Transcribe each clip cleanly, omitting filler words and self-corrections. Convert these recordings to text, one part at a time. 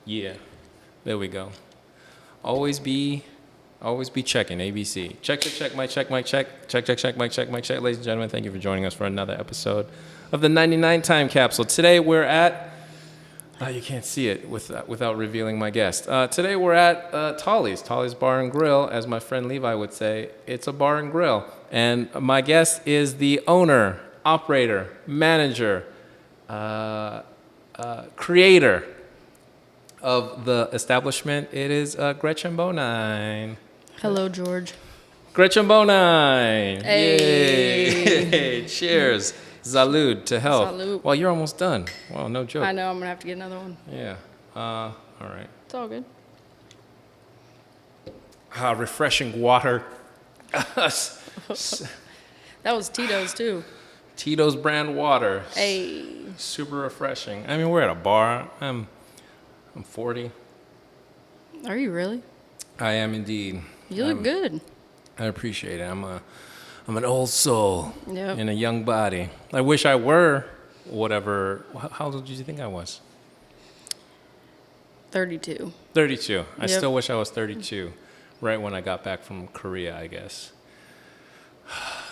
Yeah, there we go. Always be, always be checking. ABC. Check, check, check, mic check, mic check. Check, check, check, mic check, mic check. Ladies and gentlemen, thank you for joining us for another episode of the 99 Time Capsule. Today we're at, you can't see it without revealing my guest. Today we're at Tolly's Bar and Grill. As my friend Levi would say, it's a bar and grill. And my guest is the owner, operator, manager, creator of the establishment. It is Gretchen Bonine. Hello, George. Gretchen Bonine. Hey. Yay. Cheers. Salud to health. Salud. Well, you're almost done. Wow, no joke. I know, I'm going to have to get another one. Yeah. All right. It's all good. Refreshing water. That was Tito's, too. Tito's brand water. Hey. Super refreshing. I mean, we're at a bar. I'm 40. Are you really? I am indeed. You look good. I appreciate it. I'm an old soul Yep. in a young body. I wish I were whatever. How old did you think I was? 32. 32. I Yep. still wish I was 32. Right when I got back from Korea, I guess.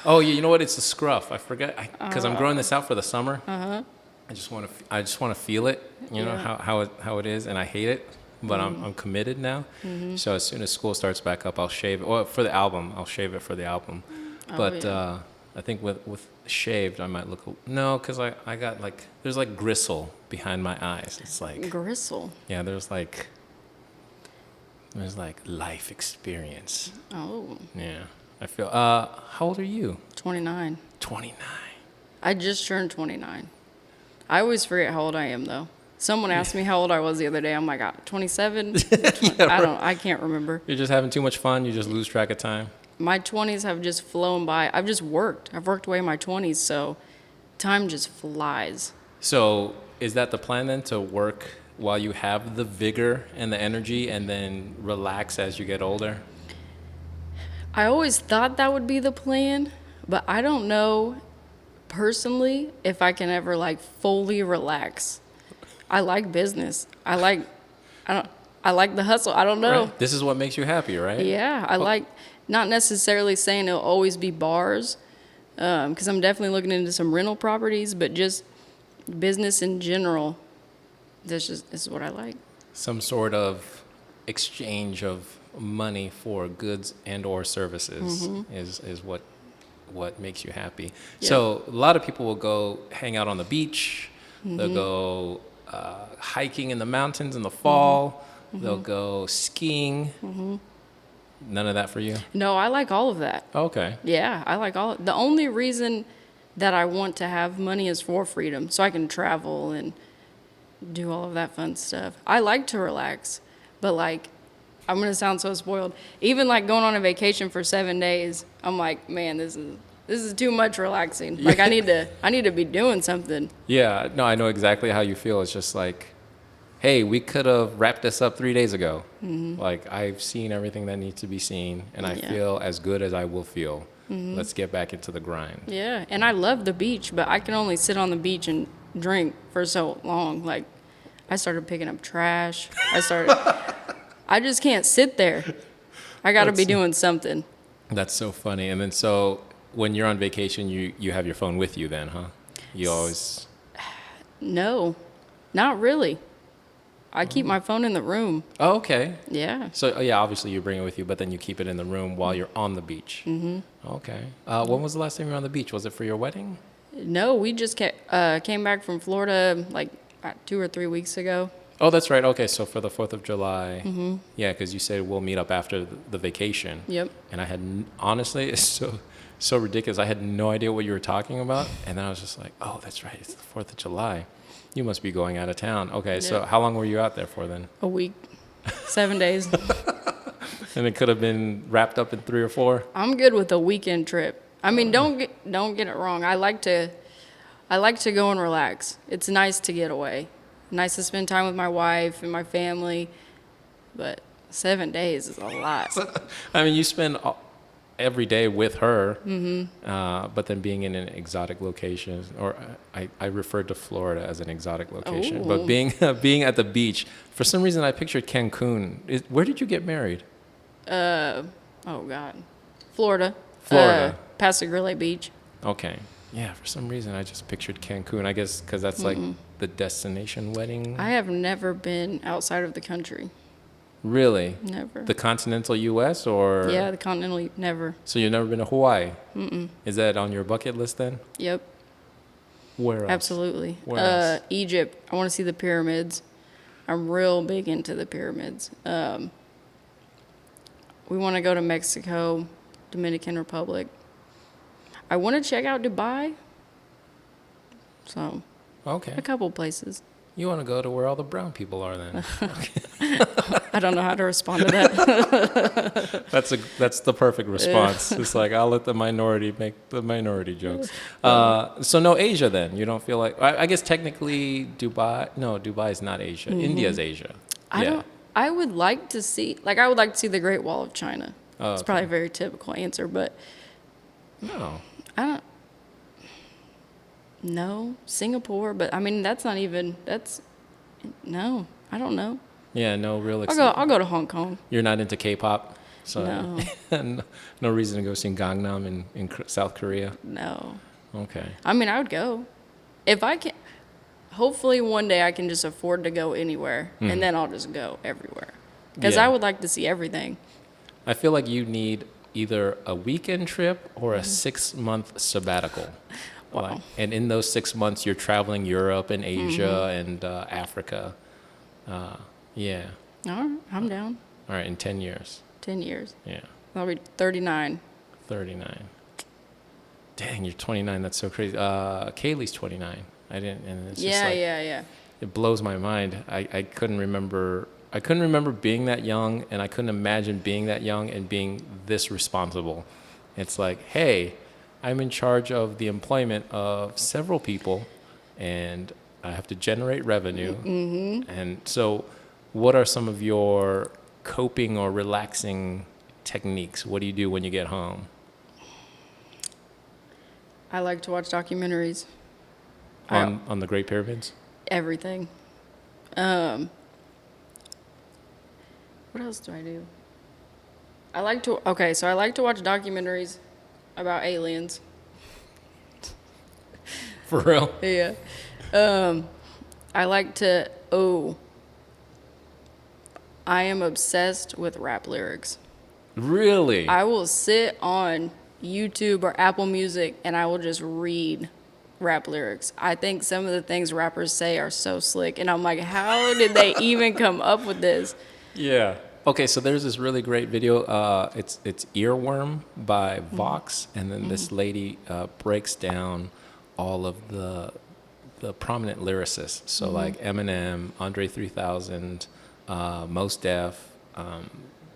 Oh, yeah. You know what? It's the scruff. I forget because I'm growing this out for the summer. I just want to feel it. You know Yeah. how it is, and I hate it. But I'm committed now. So as soon as school starts back up, I'll shave it. Well, for the album, I'll shave it for the album. But yeah. I think with shaved, I might look no, because I got like there's like gristle behind my eyes. It's like Gristle. yeah, there's like life experience. Oh, Yeah, I feel. How old are you? 29. 29. I just turned 29. I always forget how old I am, though. Someone asked me how old I was the other day. I'm like, 27? I can't remember. You're just having too much fun. You just lose track of time. My 20s have just flown by. I've just worked. I've worked away my 20s, so time just flies. So is that the plan then, to work while you have the vigor and the energy and then relax as you get older? I always thought that would be the plan, but I don't know personally if I can ever like fully relax. I like business. I like the hustle. I don't know. Right. This is what makes you happy, right? Yeah, I like not necessarily saying it'll always be bars, because I'm definitely looking into some rental properties, but just business in general. This is what I like. Some sort of exchange of money for goods and or services is what makes you happy. Yeah. So a lot of people will go hang out on the beach. They'll go hiking in the mountains in the fall. They'll go skiing. None of that for you? No, I like all of that. Okay. Yeah, I like all. The only reason that I want to have money is for freedom, so I can travel and do all of that fun stuff. I like to relax, but like, I'm gonna sound so spoiled. Even like going on a vacation for 7 days, I'm like, man, this is too much relaxing. Like I need to be doing something. Yeah, no, I know exactly how you feel. It's just like, hey, we could have wrapped this up 3 days ago. Like, I've seen everything that needs to be seen, and I Yeah. feel as good as I will feel. Let's get back into the grind. Yeah, and I love the beach, but I can only sit on the beach and drink for so long. Like, I started picking up trash. I just can't sit there. I got to be doing something. That's so funny. And then so when you're on vacation, you have your phone with you then, huh? You always... No, not really. I keep my phone in the room. Oh, okay. Yeah. So, yeah, obviously you bring it with you, but then you keep it in the room while you're on the beach. Okay. When was the last time you were on the beach? Was it for your wedding? No, we just came back from Florida like 2 or 3 weeks ago. Oh, that's right. Okay, so for the 4th of July. Yeah, because you said we'll meet up after the vacation. Yep. And I had, honestly, it's so ridiculous. I had no idea what you were talking about. And then I was just like, oh, that's right. It's the 4th of July. You must be going out of town. Okay, so Yep. how long were you out there for then? A week, 7 days. And it could have been wrapped up in 3 or 4? I'm good with a weekend trip. I mean, don't get it wrong. I like to go and relax. It's nice to get away. Nice to spend time with my wife and my family. But 7 days is a lot. I mean, you spend every day with her, but then being in an exotic location, or I referred to Florida as an exotic location, but Ooh. being at the beach, for some reason I pictured Cancun. Where did you get married? Oh God, Florida. Florida. Paso Grille Beach. Okay. Yeah, for some reason I just pictured Cancun. I guess because that's like the destination wedding. I have never been outside of the country. Really? Never. The continental U.S. or? Yeah, the continental. Never. So you've never been to Hawaii? Is that on your bucket list then? Yep. Where else? Absolutely. Where else? Egypt. I want to see the pyramids. I'm real big into the pyramids. We want to go to Mexico, Dominican Republic. I want to check out Dubai. So, Okay. a couple places. You want to go to where all the brown people are then? I don't know how to respond to that. That's the perfect response. It's like, I'll let the minority make the minority jokes. So no Asia then. You don't feel like, I guess technically Dubai is not Asia. India's Asia. I would like to see the Great Wall of China. Oh, It's probably a very typical answer, but No. I don't know. Singapore, but I mean, no, I don't know. Yeah, no real I'll go to Hong Kong. You're not into K-pop? So No. no reason to go see Gangnam in South Korea? No. Okay. I mean, I would go. If I can, hopefully one day I can just afford to go anywhere, and then I'll just go everywhere. Because Yeah. I would like to see everything. I feel like you need either a weekend trip or a 6-month sabbatical. Wow. And in those 6 months, you're traveling Europe and Asia and Africa. Yeah. All right, I'm down. All right, in 10 years. 10 years. Yeah. I'll be 39. 39. Dang, you're 29. That's so crazy. Kaylee's 29. And it's just like, Yeah. it blows my mind. I couldn't remember being that young, and I couldn't imagine being that young and being this responsible. It's like, hey, I'm in charge of the employment of several people, and I have to generate revenue. And so what are some of your coping or relaxing techniques? What do you do when you get home? I like to watch documentaries. On the Great Pyramids? Everything. What else do I do? I like to watch documentaries about aliens. For real? Yeah. I like to, I am obsessed with rap lyrics. Really? I will sit on YouTube or Apple Music and I will just read rap lyrics. I think some of the things rappers say are so slick, and I'm like, how did they even come up with this? Yeah. Okay, so there's this really great video. It's Earworm by Vox, and then this lady breaks down all of the prominent lyricists. So like Eminem, Andre 3000, Mos Def,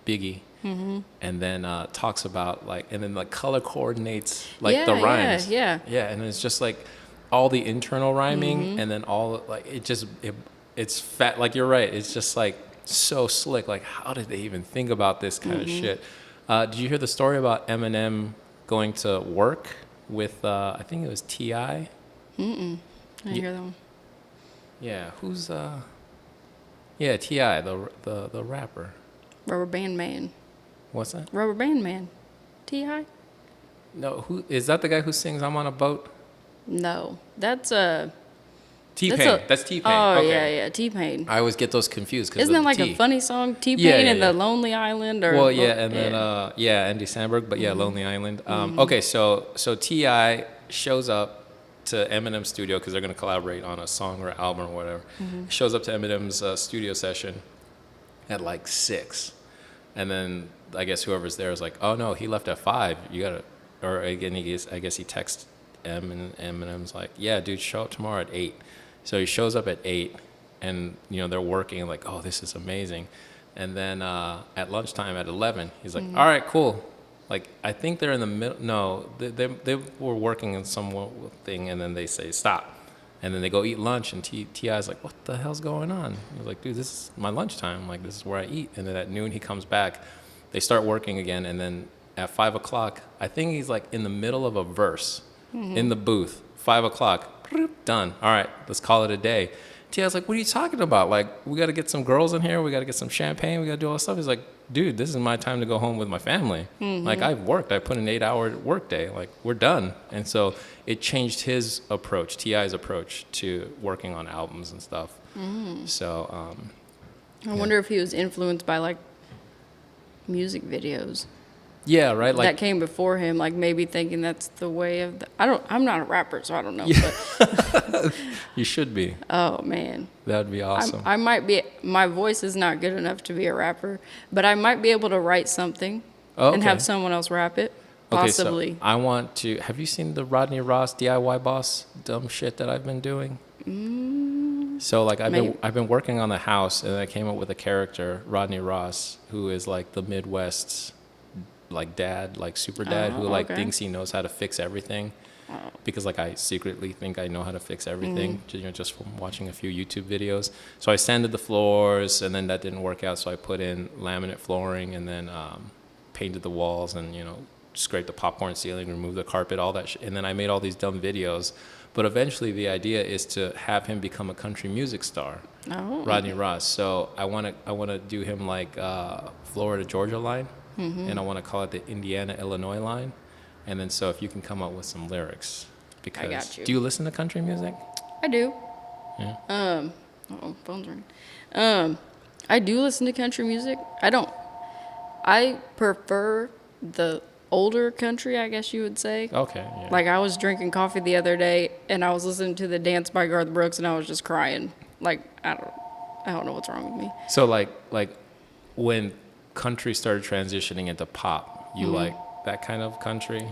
Biggie, and then talks about and then color coordinates the rhymes. Yeah. Yeah, and it's just like all the internal rhyming, and then it's fat. Like you're right. It's just like so slick. Like, how did they even think about this kind of shit? Did you hear the story about Eminem going to work with I think it was T.I.? I didn't hear that one. Yeah, who's yeah, T.I., the rapper. Rubber Band Man. What's that? Rubber Band Man. T.I.? No, who is that? The guy who sings "I'm on a Boat"? No, that's T-Pain. That's T-Pain. Oh Okay. yeah, T-Pain. I always get those confused because Isn't that like a funny song? T-Pain and yeah. the Lonely Island, or Well, yeah, and then Andy Samberg, but yeah, Lonely Island. Okay, so T.I. shows up to Eminem's studio because they're going to collaborate on a song or album or whatever. Shows up to Eminem's studio session at like 6, and then I guess whoever's there is like, oh no, he left at 5. You gotta, or again, I guess he texts and Eminem's like, yeah, dude, show up tomorrow at 8. So he shows up at 8, and they're working like, oh, this is amazing. And then at lunchtime at 11, he's like, all right, cool. Like, I think they're in the middle. No, they were working on some thing, and then they say stop. And then they go eat lunch, and T.I.'s like, what the hell's going on? He's like, dude, this is my lunchtime. Like, this is where I eat. And then at noon, he comes back. They start working again, and then at 5 o'clock, I think he's like in the middle of a verse in the booth. 5 o'clock, done. All right, let's call it a day. T.I.'s like, what are you talking about? Like, we got to get some girls in here. We got to get some champagne. We got to do all this stuff. He's like, dude, this is my time to go home with my family. Like, I've worked. I put an 8-hour work day. Like, we're done. And so it changed his approach, T.I.'s approach to working on albums and stuff. So, I wonder if he was influenced by like music videos yeah, right. Like, that came before him, like maybe thinking that's the way of the, I'm not a rapper, so I don't know. But, you should be. oh man. That would be awesome. I might be, my voice is not good enough to be a rapper, but I might be able to write something and have someone else rap it. Possibly. Okay, so I want to, have you seen the Rodney Ross DIY Boss dumb shit that I've been doing? So like I've been working on the house, and I came up with a character, Rodney Ross, who is like the Midwest's like dad, like super dad, who like thinks he knows how to fix everything. Because like I secretly think I know how to fix everything, just from watching a few YouTube videos. So I sanded the floors, and then that didn't work out, so I put in laminate flooring, and then painted the walls, and scraped the popcorn ceiling, removed the carpet, all that shit. And then I made all these dumb videos. But eventually the idea is to have him become a country music star, Rodney Ross. So I want to do him like Florida Georgia line, and I want to call it the Indiana Illinois line. And then so if you can come up with some lyrics, because I got you. Do you listen to country music? I do. Yeah. Phone's ringing. I do listen to country music. I prefer the older country, I guess you would say. Okay. Yeah. Like I was drinking coffee the other day and I was listening to the Dance by Garth Brooks and I was just crying. Like I don't know what's wrong with me. So like when country started transitioning into pop, you like that kind of country?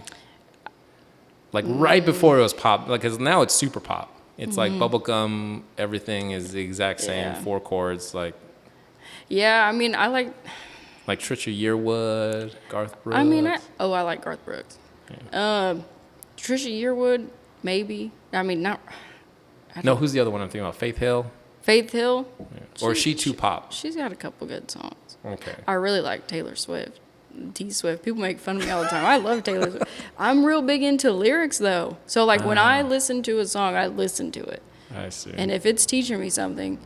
Like right before it was pop, like, cause now it's super pop. It's like bubblegum, everything is the exact same, 4 chords, like. Yeah, I mean, I like Trisha Yearwood, Garth Brooks. I mean, I like Garth Brooks. Yeah. Trisha Yearwood, maybe. I mean, not. No, who's the other one I'm thinking about? Faith Hill? Faith Hill? Yeah. Or is she too pop? She's got a couple good songs. Okay. I really like Taylor Swift. T Swift. People make fun of me all the time. I love Taylor Swift. I'm real big into lyrics, though. So, like, when I listen to a song, I listen to it. I see. And if it's teaching me something,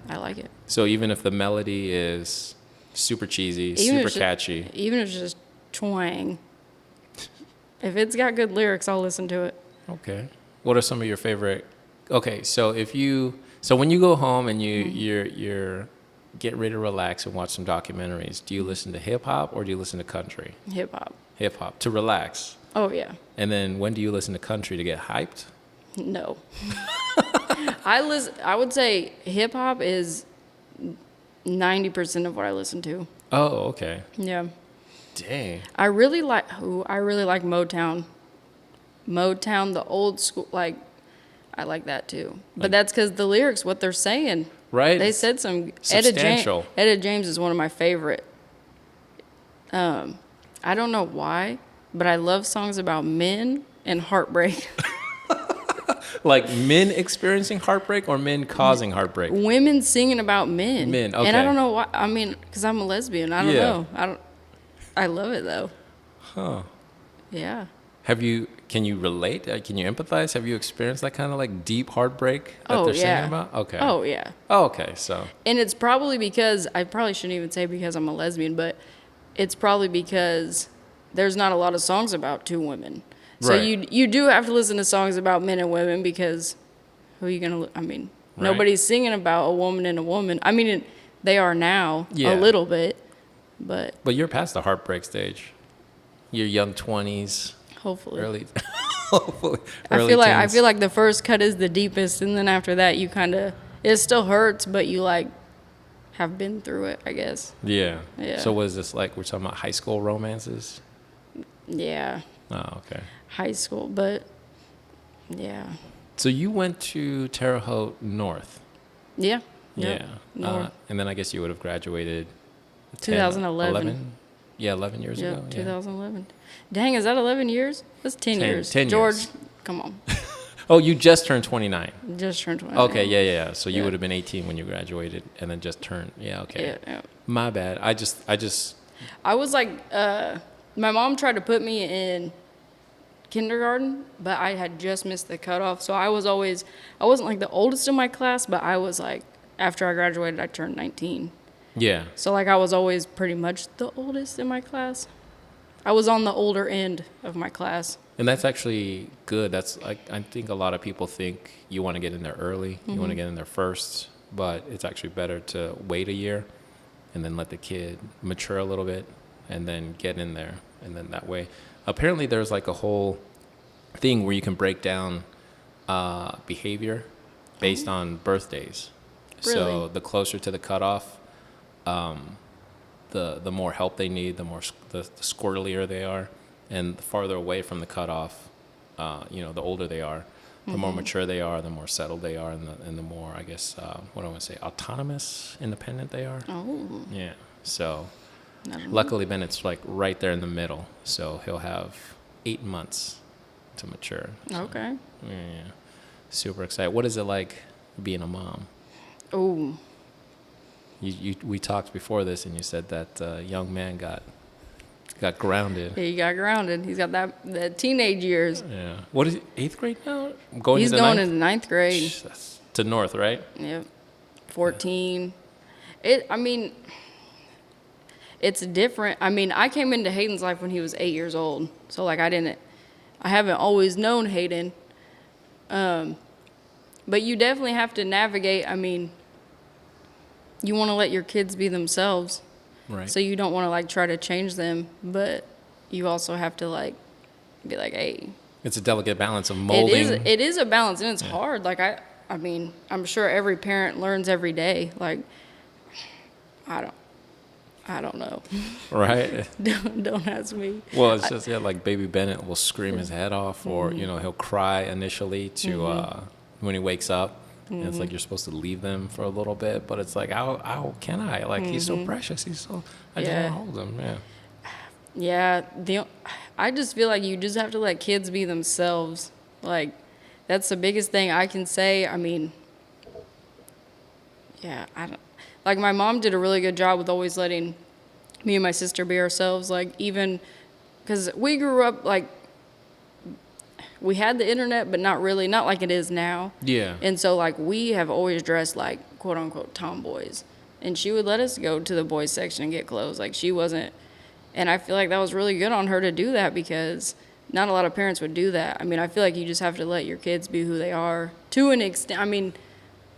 I like it. So even if the melody is super cheesy, super catchy. Even if it's just twang. If it's got good lyrics, I'll listen to it. Okay. What are some of your favorite? Okay, so when you go home and you're getting ready to relax and watch some documentaries, do you listen to hip hop or do you listen to country? Hip hop. Hip hop to relax. Oh yeah. And then when do you listen to country to get hyped? No. I would say hip hop is 90% of what I listen to. Oh, okay. Yeah. Dang. I really like Motown. Motown, the old school, like, I like that too. But that's because the lyrics, what they're saying. Right. They said some. Substantial. Etta James is one of my favorite. I don't know why, but I love songs about men and heartbreak. Like men experiencing heartbreak or men causing heartbreak? Women singing about men. Men, okay. And I don't know why. I mean, because I'm a lesbian. I don't know. I love it though. Huh. Yeah. Can you relate? Can you empathize? Have you experienced that kind of like deep heartbreak that they're singing about? Okay. Oh, yeah. Oh, okay. So. And it's probably because, I probably shouldn't even say because I'm a lesbian, but it's probably because there's not a lot of songs about two women. So you do have to listen to songs about men and women because who are you going to, nobody's singing about a woman and a woman. I mean, they are now a little bit, but. But you're past the heartbreak stage. Your young 20s. Hopefully. Hopefully. I feel like the first cut is the deepest, and then after that, you kind of, it still hurts, but you like have been through it, I guess. Yeah. Yeah. So was this like, we're talking about high school romances? Yeah. Oh, okay. High school, but yeah. So you went to Terre Haute North. Yeah. Yeah. North. And then I guess you would have graduated 2011. Yeah, 11 years ago. Yeah, 2011. Dang, is that 11 years? That's 10 years. 10 George, years. come on. Oh, you just turned 29. Just turned 29. Okay, yeah. So you would have been 18 when you graduated and then just turned. Yeah, okay. Yeah. My bad. I was my mom tried to put me in kindergarten, but I had just missed the cutoff. So I wasn't like the oldest in my class, but I was like, after I graduated, I turned 19. Yeah. So like I was always pretty much the oldest in my class. I was on the older end of my class. And that's actually good. That's like, I think a lot of people think you want to get in there early, you want to get in there first, but it's actually better to wait a year and then let the kid mature a little bit and then get in there. And then that way, apparently there's like a whole thing where you can break down behavior based on birthdays. Really? So the closer to the cutoff, the more help they need, the squirrelier they are, and the farther away from the cutoff, the older they are, the more mature they are, the more settled they are, and the more, I guess, what do I want to say, autonomous, independent they are. Oh. Yeah. So I don't know. luckily Bennett's like right there in the middle, so he'll have 8 months to mature. So, Okay. yeah. Super excited. What is it like being a mom? Oh. We talked before this, and you said that young man got grounded. Yeah, he got grounded. He's got the teenage years. Yeah. What is he, 8th grade now? He's into going ninth? into 9th grade. That's to North, right? Yep. 14. It's different. I mean, I came into Hayden's life when he was 8 years old. So, like, I haven't always known Hayden. But you definitely have to navigate. I mean, you want to let your kids be themselves. Right. So you don't want to, like, try to change them. But you also have to, like, be like, hey. It's a delicate balance of molding. It is a balance, and it's hard. Like, I mean, I'm sure every parent learns every day. Like, I don't know. Right. Don't ask me. Well, it's just like baby Bennett will scream his head off, or he'll cry initially to when he wakes up, and it's like you're supposed to leave them for a little bit, but it's like how can I? Like he's so precious. I just want to hold him. Yeah. Yeah. I just feel like you just have to let kids be themselves. Like, that's the biggest thing I can say. I mean, yeah, like, my mom did a really good job with always letting me and my sister be ourselves. Like, even because we grew up, like, we had the internet, but not really, not like it is now. Yeah. And so, like, we have always dressed like, quote unquote, tomboys. And she would let us go to the boys section and get clothes. Like, she wasn't, and I feel like that was really good on her to do that, because not a lot of parents would do that. I mean, I feel like you just have to let your kids be who they are to an extent. I mean,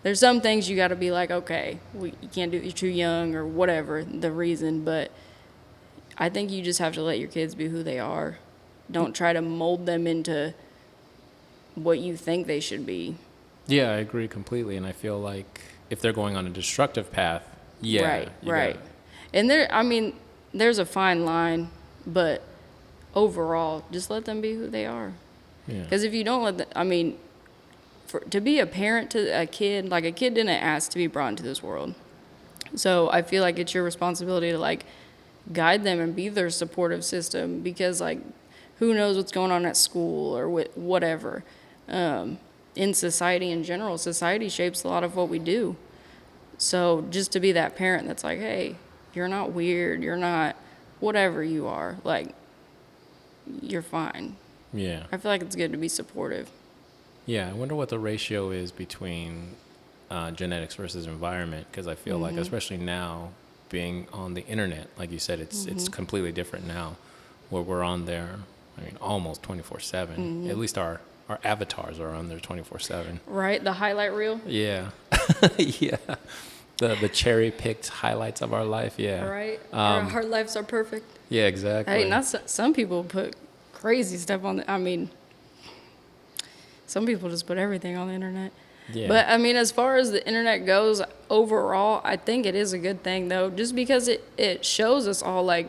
there's some things you got to be like, okay, you can't do it, you're too young, or whatever the reason, but I think you just have to let your kids be who they are. Don't try to mold them into what you think they should be. Yeah, I agree completely, and I feel like if they're going on a destructive path, Right. And there's a fine line, but overall, just let them be who they are. Yeah. Because if you don't let them, to be a parent to a kid, like, a kid didn't ask to be brought into this world. So I feel like it's your responsibility to, like, guide them and be their supportive system, because, like, who knows what's going on at school or whatever. In society in general, society shapes a lot of what we do. So just to be that parent that's like, hey, you're not weird, you're not whatever you are, like, you're fine. Yeah. I feel like it's good to be supportive. Yeah, I wonder what the ratio is between genetics versus environment, because I feel like, especially now, being on the internet, like you said, it's completely different now, where we're on there, almost 24/7. At least our avatars are on there 24/7. Right, the highlight reel. Yeah. Yeah. The cherry-picked highlights of our life, yeah. Right, our lives are perfect. Yeah, exactly. Hey, some people put crazy stuff on some people just put everything on the internet. Yeah. But, as far as the internet goes, overall, I think it is a good thing, though, just because it shows us all, like,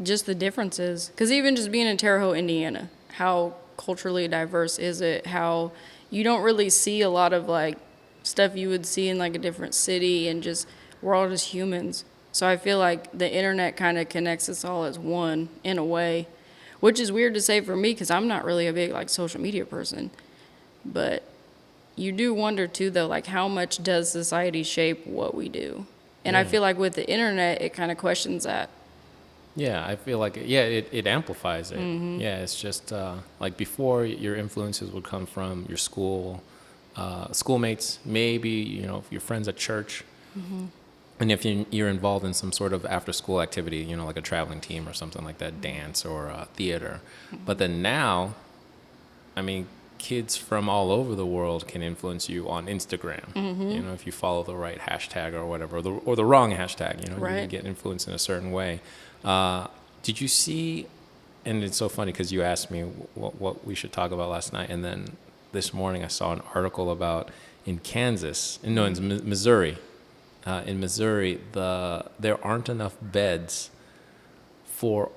just the differences. Because even just being in Terre Haute, Indiana, how culturally diverse is it? How you don't really see a lot of, like, stuff you would see in, like, a different city, and just, we're all just humans. So I feel like the internet kind of connects us all as one, in a way, which is weird to say for me, because I'm not really a big, like, social media person. But you do wonder, too, though, like, how much does society shape what we do? And I feel like with the internet, it kind of questions that. Yeah, I feel like it amplifies it. Yeah, it's just like before, your influences would come from your school, schoolmates, maybe your friends at church, and if you're involved in some sort of after-school activity, like a traveling team or something like that, dance or theater. But then now, I mean, kids from all over the world can influence you on Instagram. If you follow the right hashtag or whatever, or the wrong hashtag, you Right. get influenced in a certain way. Did you see? And it's so funny because you asked me what we should talk about last night, and then this morning I saw an article about in Kansas, no, in Missouri. In Missouri, there aren't enough beds for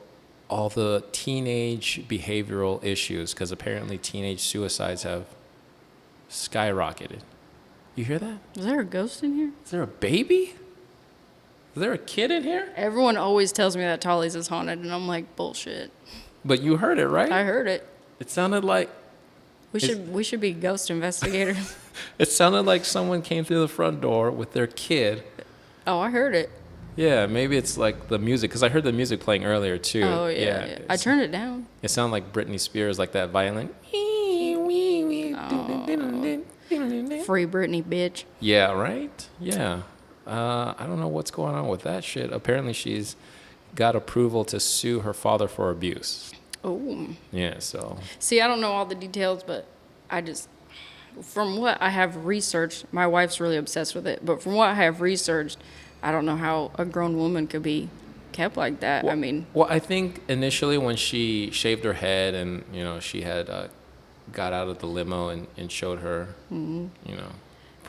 all the teenage behavioral issues because apparently teenage suicides have skyrocketed. You hear that? Is there a ghost in here? Is there a baby? Is there a kid in here? Everyone always tells me that Tolly's is haunted, and I'm like, bullshit. But you heard it, right? I heard it. It sounded like We should be ghost investigators. it sounded like someone came through the front door with their kid. Oh, I heard it. Yeah, maybe it's like the music because I heard the music playing earlier too. Oh yeah. I turned it down. It sounded like Britney Spears, like that violin. Free Britney, bitch. Yeah, right? Yeah. I don't know what's going on with that shit. Apparently she's got approval to sue her father for abuse. Oh. Yeah, so. See, I don't know all the details, but from what I have researched, my wife's really obsessed with it, but from what I have researched, I don't know how a grown woman could be kept like that. I mean. Well, I think initially when she shaved her head and, she had got out of the limo and showed her, and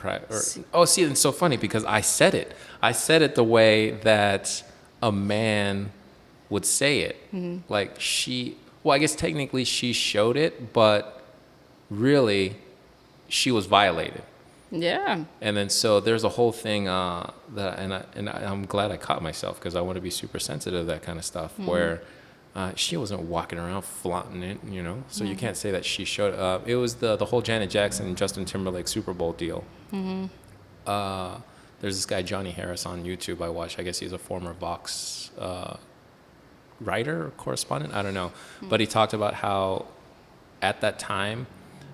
it's so funny because I said it. I said it the way that a man would say it. Like I guess technically she showed it, but really she was violated. Yeah. And then so there's a whole thing I'm glad I caught myself because I want to be super sensitive to that kind of stuff where she wasn't walking around flaunting it, so you can't say that she showed up. It was the whole Janet Jackson and Justin Timberlake Super Bowl deal. There's this guy Johnny Harris on YouTube I watch. I guess he's a former Vox writer or correspondent, I don't know, but he talked about how at that time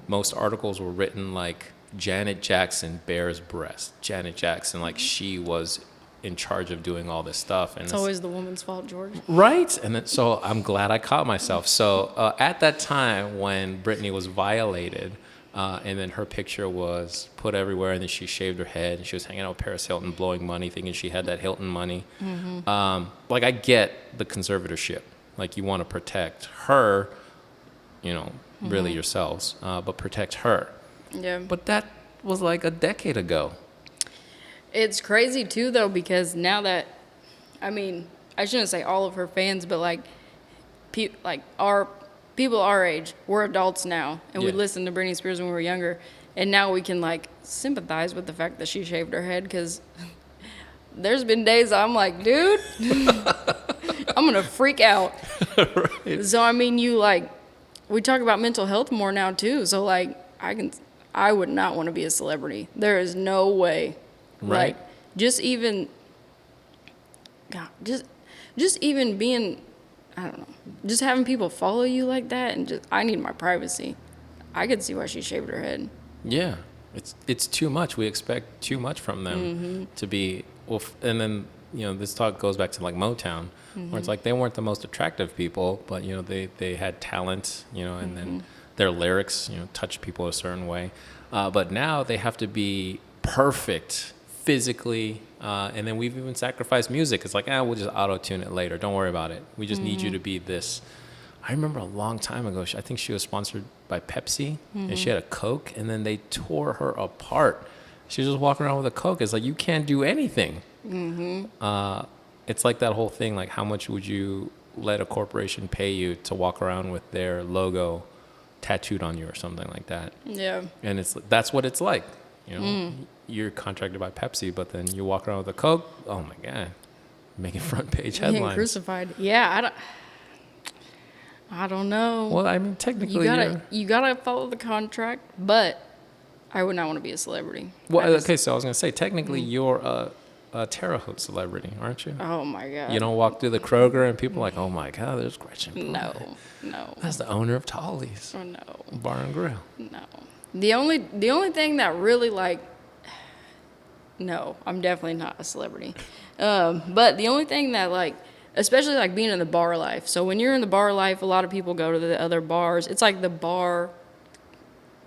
most articles were written like Janet Jackson bears breast. Janet Jackson, like she was in charge of doing all this stuff. And It's always the woman's fault, George. Right? And then, so I'm glad I caught myself. So at that time when Britney was violated, and then her picture was put everywhere, and then she shaved her head, and she was hanging out with Paris Hilton, blowing money, thinking she had that Hilton money. Like, I get the conservatorship. Like, you want to protect her, really yourselves, but protect her. Yeah. But that was like a decade ago. It's crazy too, though, because now that, I mean, I shouldn't say all of her fans, but like our people our age, we're adults now, and we Yeah. listened to Britney Spears when we were younger, and now we can like sympathize with the fact that she shaved her head, because there's been days I'm like, dude, I'm gonna freak out. Right. So I mean, we talk about mental health more now too. So like, I would not want to be a celebrity. There is no way. Right. Like, just even being, I don't know, just having people follow you like that, and I need my privacy. I could see why she shaved her head. Yeah, it's too much. We expect too much from them to be. Well, and then this talk goes back to like Motown, where it's like they weren't the most attractive people, but they had talent, and then their lyrics touched people a certain way. But now they have to be perfect physically, and then we've even sacrificed music. It's like, we'll just auto-tune it later. Don't worry about it. We just need you to be this. I remember a long time ago, I think she was sponsored by Pepsi, and she had a Coke, and then they tore her apart. She was just walking around with a Coke. It's like, you can't do anything. It's like that whole thing, like how much would you let a corporation pay you to walk around with their logo tattooed on you or something like that? Yeah. And that's what it's like. You're contracted by Pepsi, but then you walk around with a Coke. Oh my God, making front page Getting headlines. crucified. Yeah, I don't know. Well, I mean, technically, you gotta follow the contract, but I would not want to be a celebrity. Well, okay, so I was gonna say, technically, you're a Terre Haute celebrity, aren't you? Oh my God. You don't walk through the Kroger and people are like, oh my God, there's Gretchen Bonine. No. That's the owner of Tolly's Oh, no. Bar and Grill. No. The only thing that really like, no, I'm definitely not a celebrity. But the only thing that like, especially like being in the bar life. So when you're in the bar life, a lot of people go to the other bars. It's like the bar,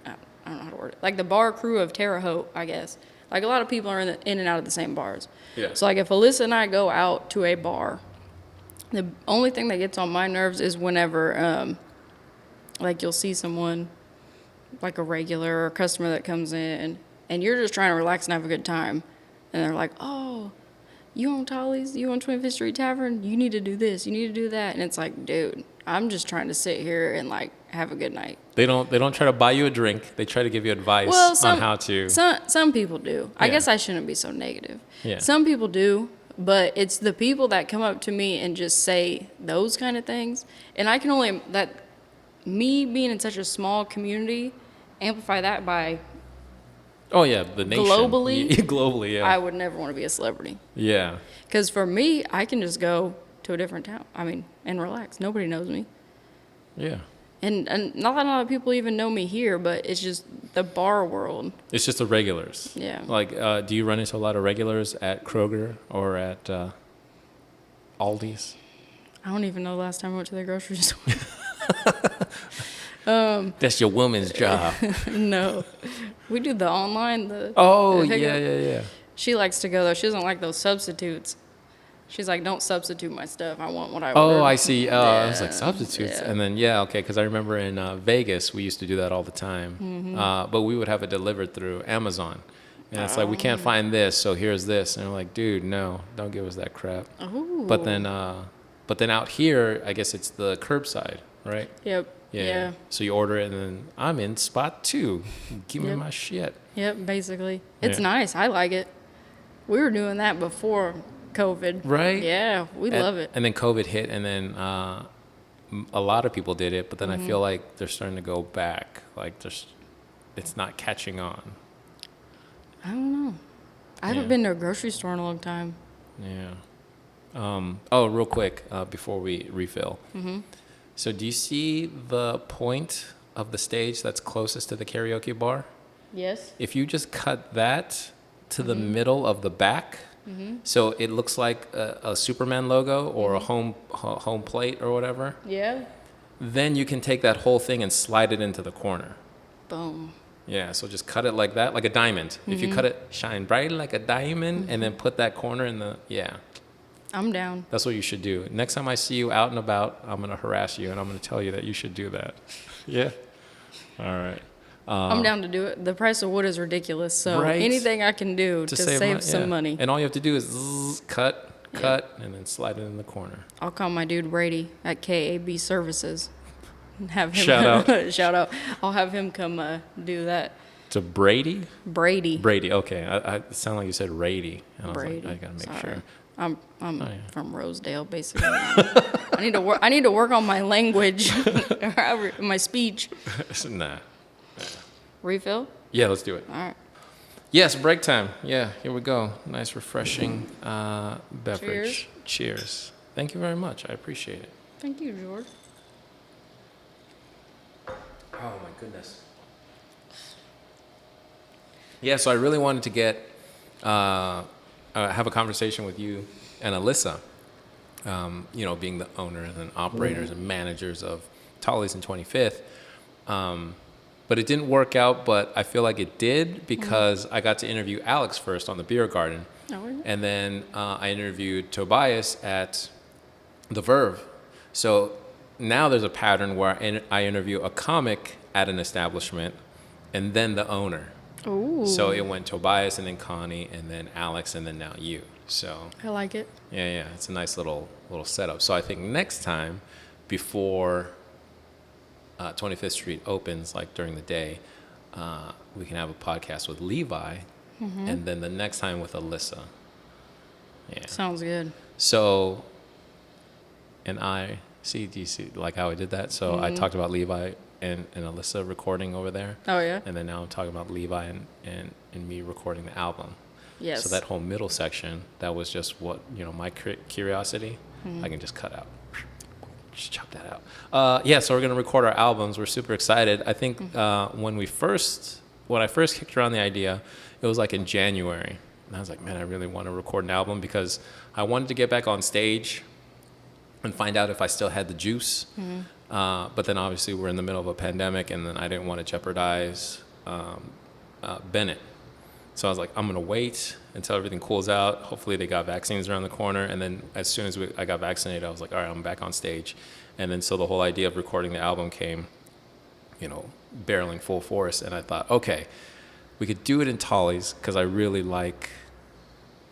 I don't know how to word it. Like the bar crew of Terre Haute, I guess. Like a lot of people are in and out of the same bars. Yeah. So like if Alyssa and I go out to a bar, the only thing that gets on my nerves is whenever, like you'll see someone, like a regular or a customer that comes in, and you're just trying to relax and have a good time, and they're like, "Oh, you on Tolly's? You on 25th Street Tavern? You need to do this. You need to do that." And it's like, dude, I'm just trying to sit here and like have a good night. They don't try to buy you a drink. They try to give you advice on how to. Some people do. I Yeah. guess I shouldn't be so negative. Yeah. Some people do, but it's the people that come up to me and just say those kind of things, and I can only me being in such a small community, amplify that by Oh yeah, the nation. Globally? Globally, yeah. I would never want to be a celebrity. Yeah. Because for me, I can just go to a different town. I mean, and relax. Nobody knows me. Yeah. And not that a lot of people even know me here, but it's just the bar world. It's just the regulars. Yeah. Like, do you run into a lot of regulars at Kroger or at Aldi's? I don't even know the last time I went to the grocery store. That's your woman's job. No. We do the online. Oh, the pickup. yeah. She likes to go, though. She doesn't like those substitutes. She's like, don't substitute my stuff. I want what I ordered. Oh, I see. I was like, substitutes. Yeah. And then, okay, because I remember in Vegas, we used to do that all the time. Mm-hmm. But we would have it delivered through Amazon. And it's like, we can't find this, so here's this. And we're like, dude, no, don't give us that crap. Ooh. But then out here, I guess it's the curbside, right? Yep. Yeah. So you order it, and then I'm in spot 2. Give me Yep. my shit. Yep, basically. It's Yeah. nice. I like it. We were doing that before COVID. Right? Yeah, we love it. And then COVID hit, and then a lot of people did it, but then I feel like they're starting to go back. Like, it's not catching on. I don't know. I haven't been to a grocery store in a long time. Yeah. Real quick, before we refill. So do you see the point of the stage that's closest to the karaoke bar? Yes. If you just cut that to the middle of the back, so it looks like a Superman logo or a home plate or whatever, Yeah. then you can take that whole thing and slide it into the corner. Boom. Yeah, so just cut it like that, like a diamond. If you cut it, shine bright like a diamond, and then put that corner in the, I'm down. that's what you should do. Next time I see you out and about, I'm going to harass you, and I'm going to tell you that you should do that. Yeah? All right. I'm down to do it. The price of wood is ridiculous, so Right? anything I can do to save some money. And all you have to do is cut, and then slide it in the corner. I'll call my dude Brady at KAB Services. And have him Shout out. shout out. I'll have him come do that. To Brady? Brady. Brady, okay. I it sounded like you said Rady. And Brady. I was like, I got to make Sorry. sure. I'm yeah. from Rosedale, basically. I need to work on my language, my speech. Nah. Refill? Yeah, let's do it. All right. Yes, break time. Yeah, here we go. Nice, refreshing beverage. Cheers. Thank you very much. I appreciate it. Thank you, George. Oh, my goodness. Yeah, so I really wanted to have a conversation with you and Alyssa, being the owners and operators and managers of Tolly's and 25th. But it didn't work out, but I feel like it did because I got to interview Alex first on the Beer Garden. Oh, yeah. And then I interviewed Tobias at the Verve. So now there's a pattern where I interview a comic at an establishment and then the owner. Ooh. So it went Tobias and then Connie and then Alex and then now you. So I like it. yeah, it's a nice little setup. So I think next time before 25th Street opens, like during the day, we can have a podcast with Levi and then the next time with Alyssa. Yeah. Sounds good. So, and do you see like how I did that? So I talked about Levi and Alyssa recording over there. Oh, yeah? And then now I'm talking about Levi and me recording the album. Yes. So that whole middle section, that was just what, my curiosity, I can just cut out. Just chop that out. Yeah, so we're going to record our albums. We're super excited. I think when I first kicked around the idea, it was like in January. And I was like, man, I really want to record an album because I wanted to get back on stage and find out if I still had the juice. But then obviously we're in the middle of a pandemic, and then I didn't want to jeopardize Bennett. So I was like, I'm going to wait until everything cools out. Hopefully they got vaccines around the corner. And then as soon as I got vaccinated, I was like, all right, I'm back on stage. And then so the whole idea of recording the album came, barreling full force. And I thought, okay, we could do it in Tolly's because I really like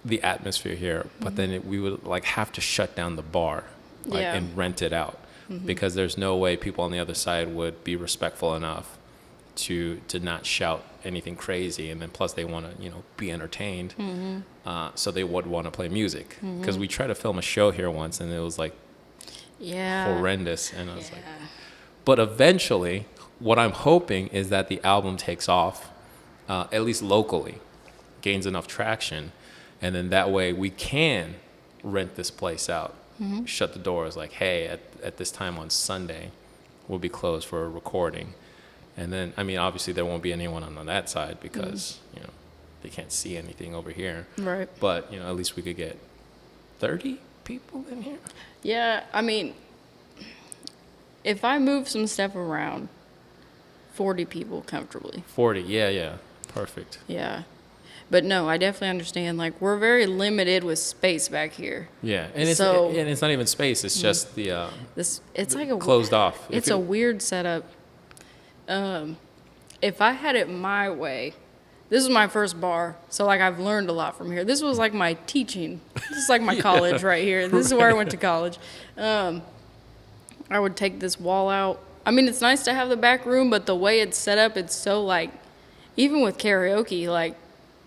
the atmosphere here. But then we would like have to shut down the bar and rent it out because there's no way people on the other side would be respectful enough to not shout anything crazy, and then plus they want to be entertained, so they would want to play music because we tried to film a show here once and it was like horrendous, and I was like, but eventually what I'm hoping is that the album takes off, at least locally, gains enough traction, and then that way we can rent this place out, shut the doors like, hey, at this time on Sunday we'll be closed for a recording. And then, obviously there won't be anyone on that side because, they can't see anything over here. Right. But, at least we could get 30 people in here. Yeah, if I move some stuff around, 40 people comfortably. 40, yeah. Perfect. Yeah. But no, I definitely understand. Like, we're very limited with space back here. Yeah, and it's not even space. It's just it's like a closed off. It's a weird setup. If I had it my way, this is my first bar, so like I've learned a lot from here. This was like my teaching. This is like my college right here. This is where I went to college. I would take this wall out. It's nice to have the back room, but the way it's set up, it's so like, even with karaoke, like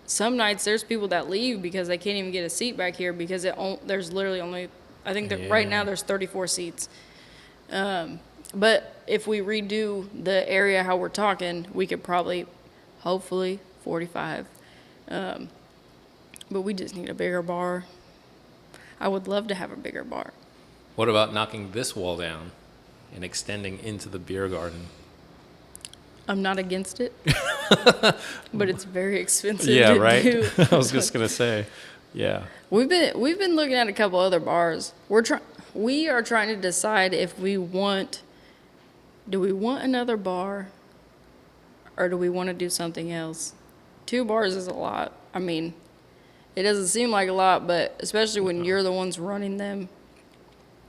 some nights there's people that leave because they can't even get a seat back here because there's literally only, I think that right now there's 34 seats. But if we redo the area how we're talking, we could probably, hopefully, 45. But we just need a bigger bar. I would love to have a bigger bar. What about knocking this wall down and extending into the beer garden? I'm not against it, but it's very expensive Yeah, to right? do. I was just going to say, yeah. We've been looking at a couple other bars. We are trying to decide if do we want another bar or do we want to do something else? 2 bars is a lot. It doesn't seem like a lot, but especially when you're the ones running them,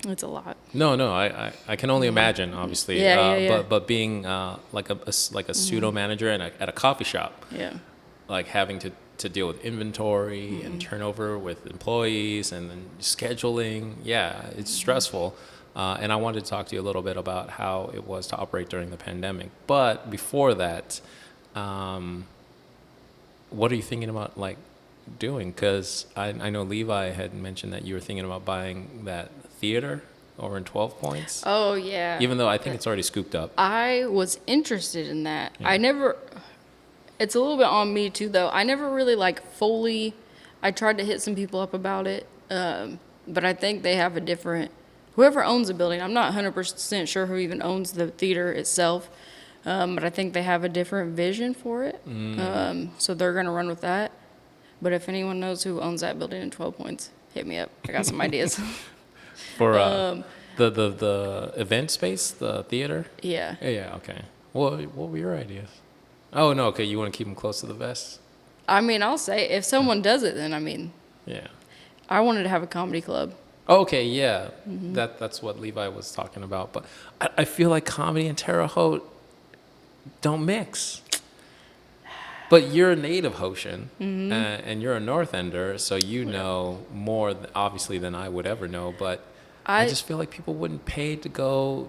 it's a lot. No, I can only imagine, obviously. Yeah. But being like a pseudo manager at a coffee shop, like having to deal with inventory and turnover with employees and then scheduling, it's stressful. And I wanted to talk to you a little bit about how it was to operate during the pandemic. But before that, what are you thinking about doing? Because I know Levi had mentioned that you were thinking about buying that theater over in 12 Points. Oh, yeah. Even though I think it's already scooped up. I was interested in that. Yeah. It's a little bit on me too, though. I never really fully, I tried to hit some people up about it. But I think they have whoever owns the building, I'm not 100% sure who even owns the theater itself. But I think they have a different vision for it. So they're going to run with that. But if anyone knows who owns that building in 12 Points, hit me up. I got some ideas. For the event space, the theater? Yeah. Yeah, okay. Well, what were your ideas? Oh, no, okay, you want to keep them close to the vest? I'll say, if someone does it, then, Yeah. I wanted to have a comedy club. Okay, yeah. That's what Levi was talking about. But I feel like comedy and Terre Haute don't mix. But you're a native Hautian, and you're a North Ender, so you know more, obviously, than I would ever know. But I just feel like people wouldn't pay to go.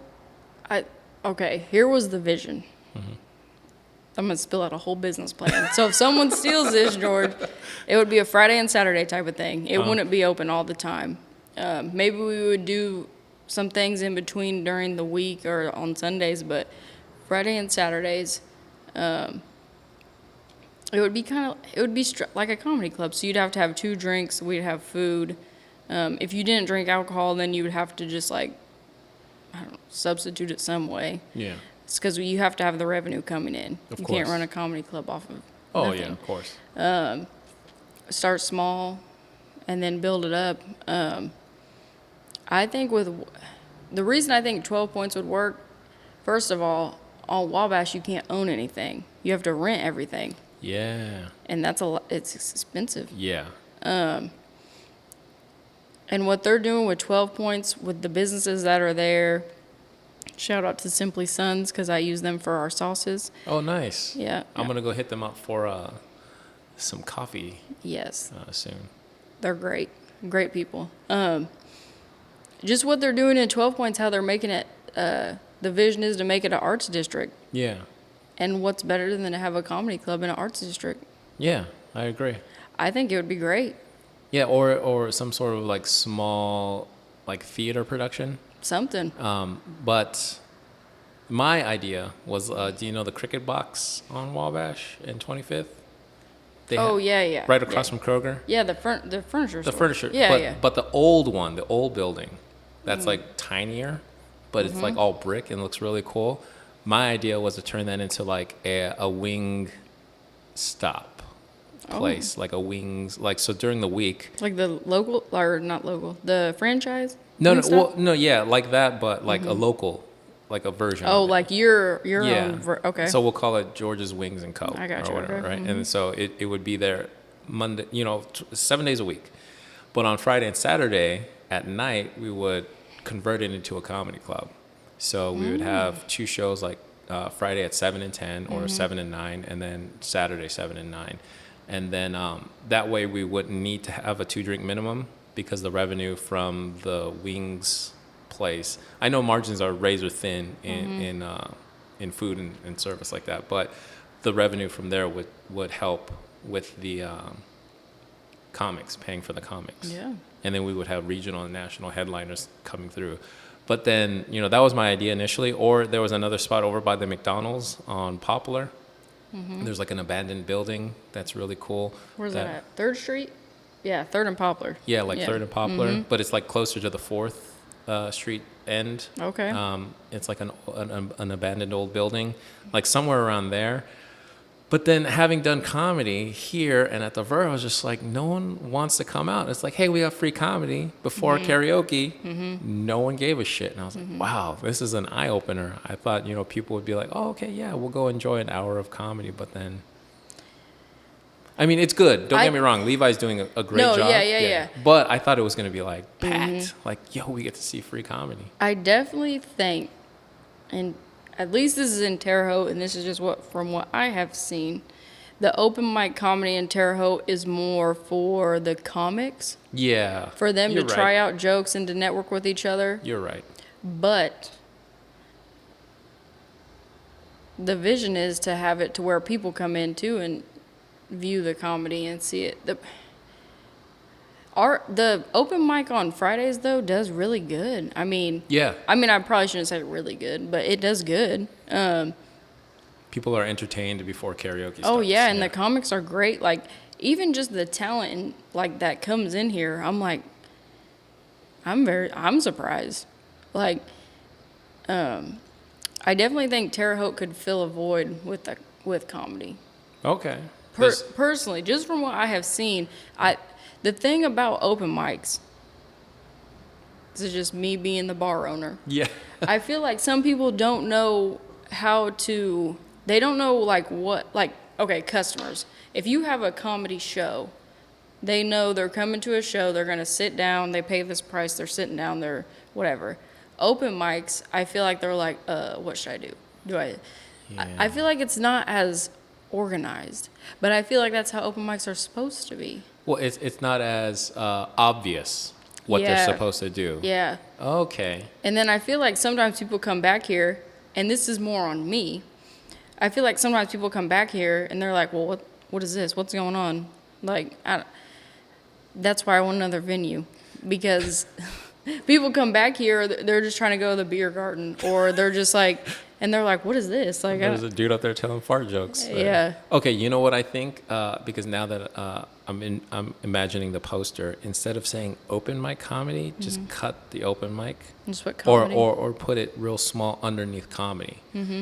Okay, here was the vision. I'm going to spill out a whole business plan. So if someone steals this, George, it would be a Friday and Saturday type of thing. It wouldn't be open all the time. Maybe we would do some things in between during the week or on Sundays, but Friday and Saturdays. It would be like a comedy club. So you'd have to have 2 drinks. We'd have food. If you didn't drink alcohol, then you would have to just like, I don't know, substitute it some way. Yeah. It's because you have to have the revenue coming in. Of You course. can't run a comedy club off of Oh nothing. yeah, of course. Start small and then build it up. I think the reason I think 12 points would work, first of all, on Wabash, you can't own anything. You have to rent everything. Yeah. And that's it's expensive. Yeah. And what they're doing with 12 points with the businesses that are there, shout out to Simply Sons because I use them for our sauces. Oh, nice. Yeah. I'm gonna go hit them up for some coffee Yes. soon. They're great. Great people. Just what they're doing in 12 points, how they're making it, the vision is to make it an arts district. Yeah. And what's better than to have a comedy club in an arts district? Yeah, I agree. I think it would be great. Yeah, or some sort of like small like theater production. Something. But my idea was, do you know the Cricket Box on Wabash in 25th? Yeah. Right across Yeah. from Kroger. Yeah, the furniture The store. furniture. Yeah, but, yeah. But the old one, the old building, that's like tinier, but it's like all brick and looks really cool. My idea was to turn that into like a wing stop place, like a wings, like so during the week. Like the local, or not local, the franchise? No, and well, stuff? no, yeah, like that, but like a local, like a version. Oh, of it. like your Yeah. own. Okay. So we'll call it George's Wings and Co. I got or you, whatever, okay. right? And so it would be there Monday, 7 days a week. But on Friday and Saturday at night, we would convert it into a comedy club. So we would have 2 shows, like Friday at 7 and 10 or 7 and 9, and then Saturday 7 and 9. And then that way we wouldn't need to have a 2-drink minimum because the revenue from the wings place, I know margins are razor thin in food and service like that, but the revenue from there would help with the comics, paying for the comics. Yeah. And then we would have regional and national headliners coming through. But then, that was my idea initially. Or there was another spot over by the McDonald's on Poplar. There's like an abandoned building that's really cool. Where's that at? 3rd Street? Yeah, 3rd and Poplar. Yeah, like 3rd and Poplar, but it's like closer to the 4th Street end. Okay. It's like an abandoned old building, like somewhere around there. But then having done comedy here and at the Ver, I was just like, no one wants to come out. It's like, hey, we have free comedy before karaoke. No one gave a shit. And I was like, wow, this is an eye-opener. I thought, people would be like, oh, okay, yeah, we'll go enjoy an hour of comedy. But then, I mean, it's good. Don't get me wrong. Levi's doing a great job. Yeah. But I thought it was going to be like packed. Like, yo, we get to see free comedy. I definitely think, and at least this is in Terre Haute, and this is just from what I have seen, the open mic comedy in Terre Haute is more for the comics, Yeah. for them You're to try right. out jokes and to network with each other. You're right. But the vision is to have it to where people come in too and view the comedy and see it. The open mic on Fridays though does really good. I mean, Yeah. I probably shouldn't say really good, but it does good. People are entertained before karaoke starts. Oh yeah, and the comics are great. Like even just the talent and like that comes in here, I'm like, I'm surprised. Like, I definitely think Terre Haute could fill a void with comedy. Okay. Personally, just from what I have seen, the thing about open mics, this is just me being the bar owner. Yeah. I feel like some people don't know they don't know okay, customers. If you have a comedy show, they know they're coming to a show, they're going to sit down, they pay this price, they're sitting down, they're whatever. Open mics, I feel like they're like, what should I do? I feel like it's not as organized, but I feel like that's how open mics are supposed to be. Well, it's not as obvious what they're supposed to do. Yeah. Okay. And then I feel like sometimes people come back here, and this is more on me. I feel like sometimes people come back here and they're like, well, what is this? What's going on? Like, that's why I want another venue, because people come back here, they're just trying to go to the beer garden, or they're just like, And they're like, what is this? Like, There's a dude up there telling fart jokes. Yeah. Okay, you know what I think? Because now that I'm imagining the poster, instead of saying open mic comedy, just cut the open mic. Just put Or, comedy. or put it real small underneath comedy.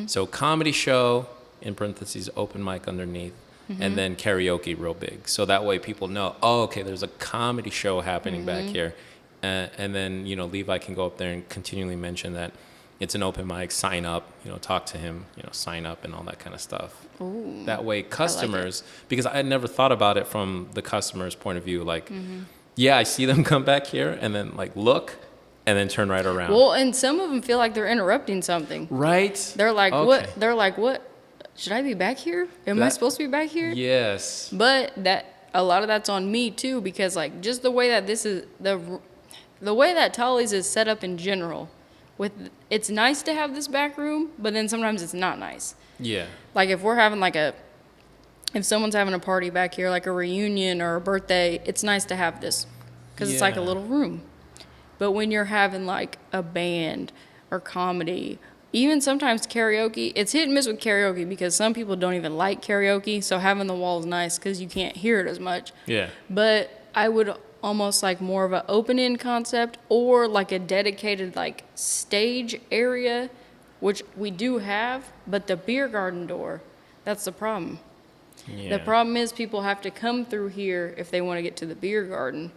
So comedy show, in parentheses, open mic underneath, and then karaoke real big. So that way people know, oh, okay, there's a comedy show happening back here. And then, Levi can go up there and continually mention that it's an open mic, sign up, talk to him, sign up and all that kind of stuff. Ooh, that way customers, because I had never thought about it from the customer's point of view. Like, yeah, I see them come back here and then like look and then turn right around. Well, and some of them feel like they're interrupting something. Right? They're like, Okay. what? They're like, what? Should I be back here? Am I supposed to be back here? Yes. But a lot of that's on me too, because like just the way that this is the way that Tolly's is set up in general, it's nice to have this back room, but then sometimes it's not nice. Yeah. Like if we're having if someone's having a party back here, like a reunion or a birthday, it's nice to have this because it's like a Yeah. little room. But when you're having like a band or comedy, even sometimes karaoke, it's hit and miss with karaoke because some people don't even like karaoke. So having the wall is nice because you can't hear it as much. Yeah. But I would almost like more of an open-end concept or like a dedicated like stage area, which we do have, but the beer garden door, that's the problem. Yeah. The problem is people have to come through here if they want to get to the beer garden.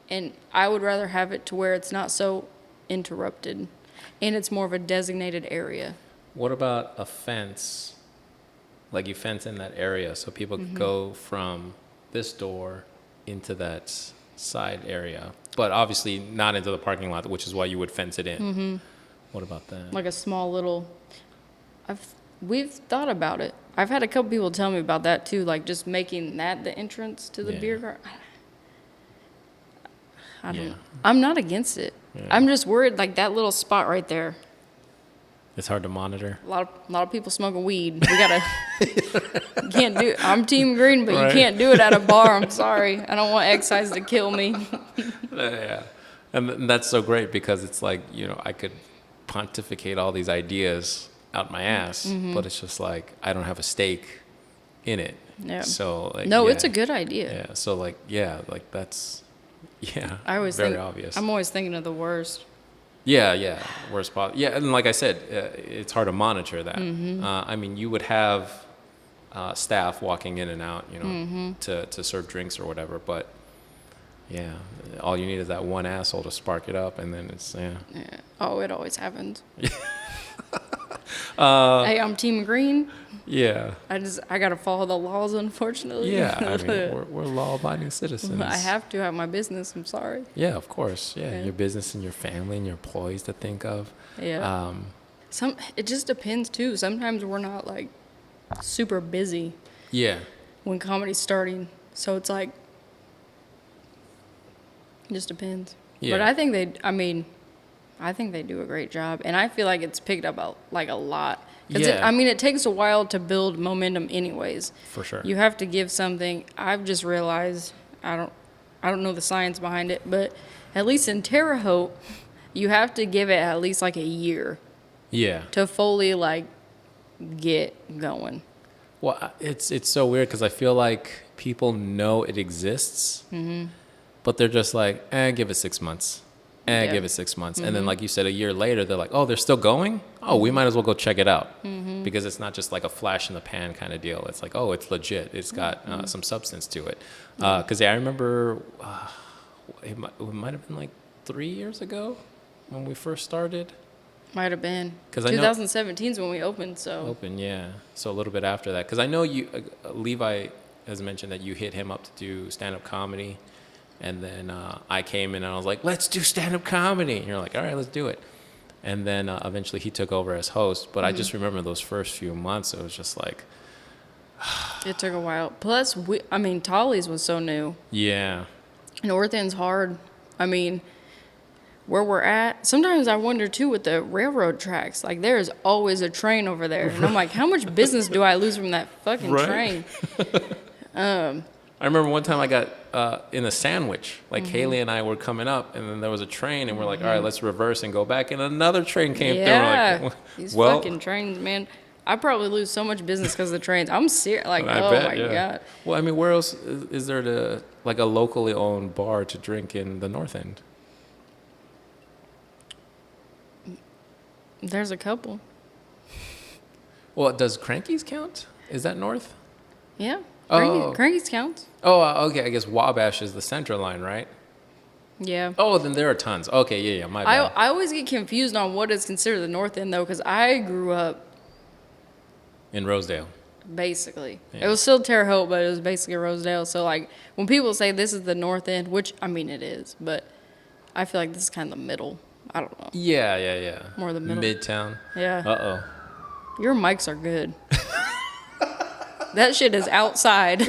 And I would rather have it to where it's not so interrupted and it's more of a designated area. What about a fence? Like you fence in that area so people can go from this door into that side area, but obviously not into the parking lot, which is why you would fence it in. What about that? Like a small little, we've thought about it. I've had a couple people tell me about that too, like just making that the entrance to the Yeah. beer garden. I don't Yeah. know. I'm not against it. Yeah. I'm just worried like that little spot right there. It's hard to monitor. A lot of people smoking weed. We gotta you can't do. I'm Team Green, but Right. you can't do it at a bar. I'm sorry. I don't want excise to kill me. Yeah. And that's so great because it's like, I could pontificate all these ideas out my ass, but it's just like I don't have a stake in it. Yeah. So like, No, yeah. it's a good idea. Yeah. So like, yeah, like that's, yeah, I always very think obvious. I'm always thinking of the worst. Yeah. Worst possible. Yeah, and like I said, it's hard to monitor that. I mean, you would have staff walking in and out, to serve drinks or whatever, but yeah, all you need is that one asshole to spark it up, and then it's Yeah. Oh, it always happens. Uh, Hey, I'm Team Green. yeah. I gotta follow the laws, unfortunately. Yeah, I mean, we're law-abiding citizens. I have to have my business. I'm sorry. Yeah, of course. Yeah, Yeah. your business and your family and your employees to think of. Yeah. It just depends too. Sometimes we're not like super busy Yeah. when comedy's starting, so it's like it just depends. Yeah. But I think they do a great job, and I feel like it's picked up a lot. 'Cause Yeah. it takes a while to build momentum, anyways. For sure. You have to give something. I've just realized I don't know the science behind it, but at least in Terre Haute, you have to give it at least like a year Yeah. to fully like get going. Well, it's so weird because I feel like people know it exists, but they're just like, give it 6 months. Yeah. Give it 6 months. And then, like you said, a year later, they're like, oh, they're still going? Oh, we might as well go check it out. Because it's not just like a flash in the pan kind of deal. It's like, oh, it's legit. It's got some substance to it. Because I remember it might have been like 3 years ago when we first started. Might have been. 'Cause I know- 2017 is when we opened, so. Open, yeah. So a little bit after that. Because I know you, Levi has mentioned that you hit him up to do stand-up comedy. And then I came in and I was like, let's do stand-up comedy. And you're like, all right, let's do it. And then eventually he took over as host. But I just remember those first few months, it was just like, It took a while. Plus, Tolly's was so new. yeah. North End's hard. I mean, where we're at, sometimes I wonder too with the railroad tracks. Like, there's always a train over there. And I'm like, how much business do I lose from that fucking Right. train? I remember one time I got in a sandwich. Like Haley and I were coming up, and then there was a train, and we're like, all right, let's reverse and go back. And another train came through. Yeah, We're like, these well, fucking trains, man. I probably lose so much business because of the trains. I'm serious. Like, I oh bet, my yeah. God. Well, I mean, where else is there to like a locally owned bar to drink in the North End? There's a couple. Well, does Cranky's count? Is that north? Yeah. Oh. Cranky's counts. Oh, okay. I guess Wabash is the center line, right? Yeah. Oh, then there are tons. Okay, yeah, my bad. I always get confused on what is considered the North End, though, because I grew up In Rosedale. basically. Yeah. It was still Terre Haute, but it was basically Rosedale. So, like, when people say this is the North End, which, I mean, it is, but I feel like this is kind of the middle. I don't know. Yeah. More the middle. Midtown. Yeah. Uh-oh. Your mics are good. That shit is outside.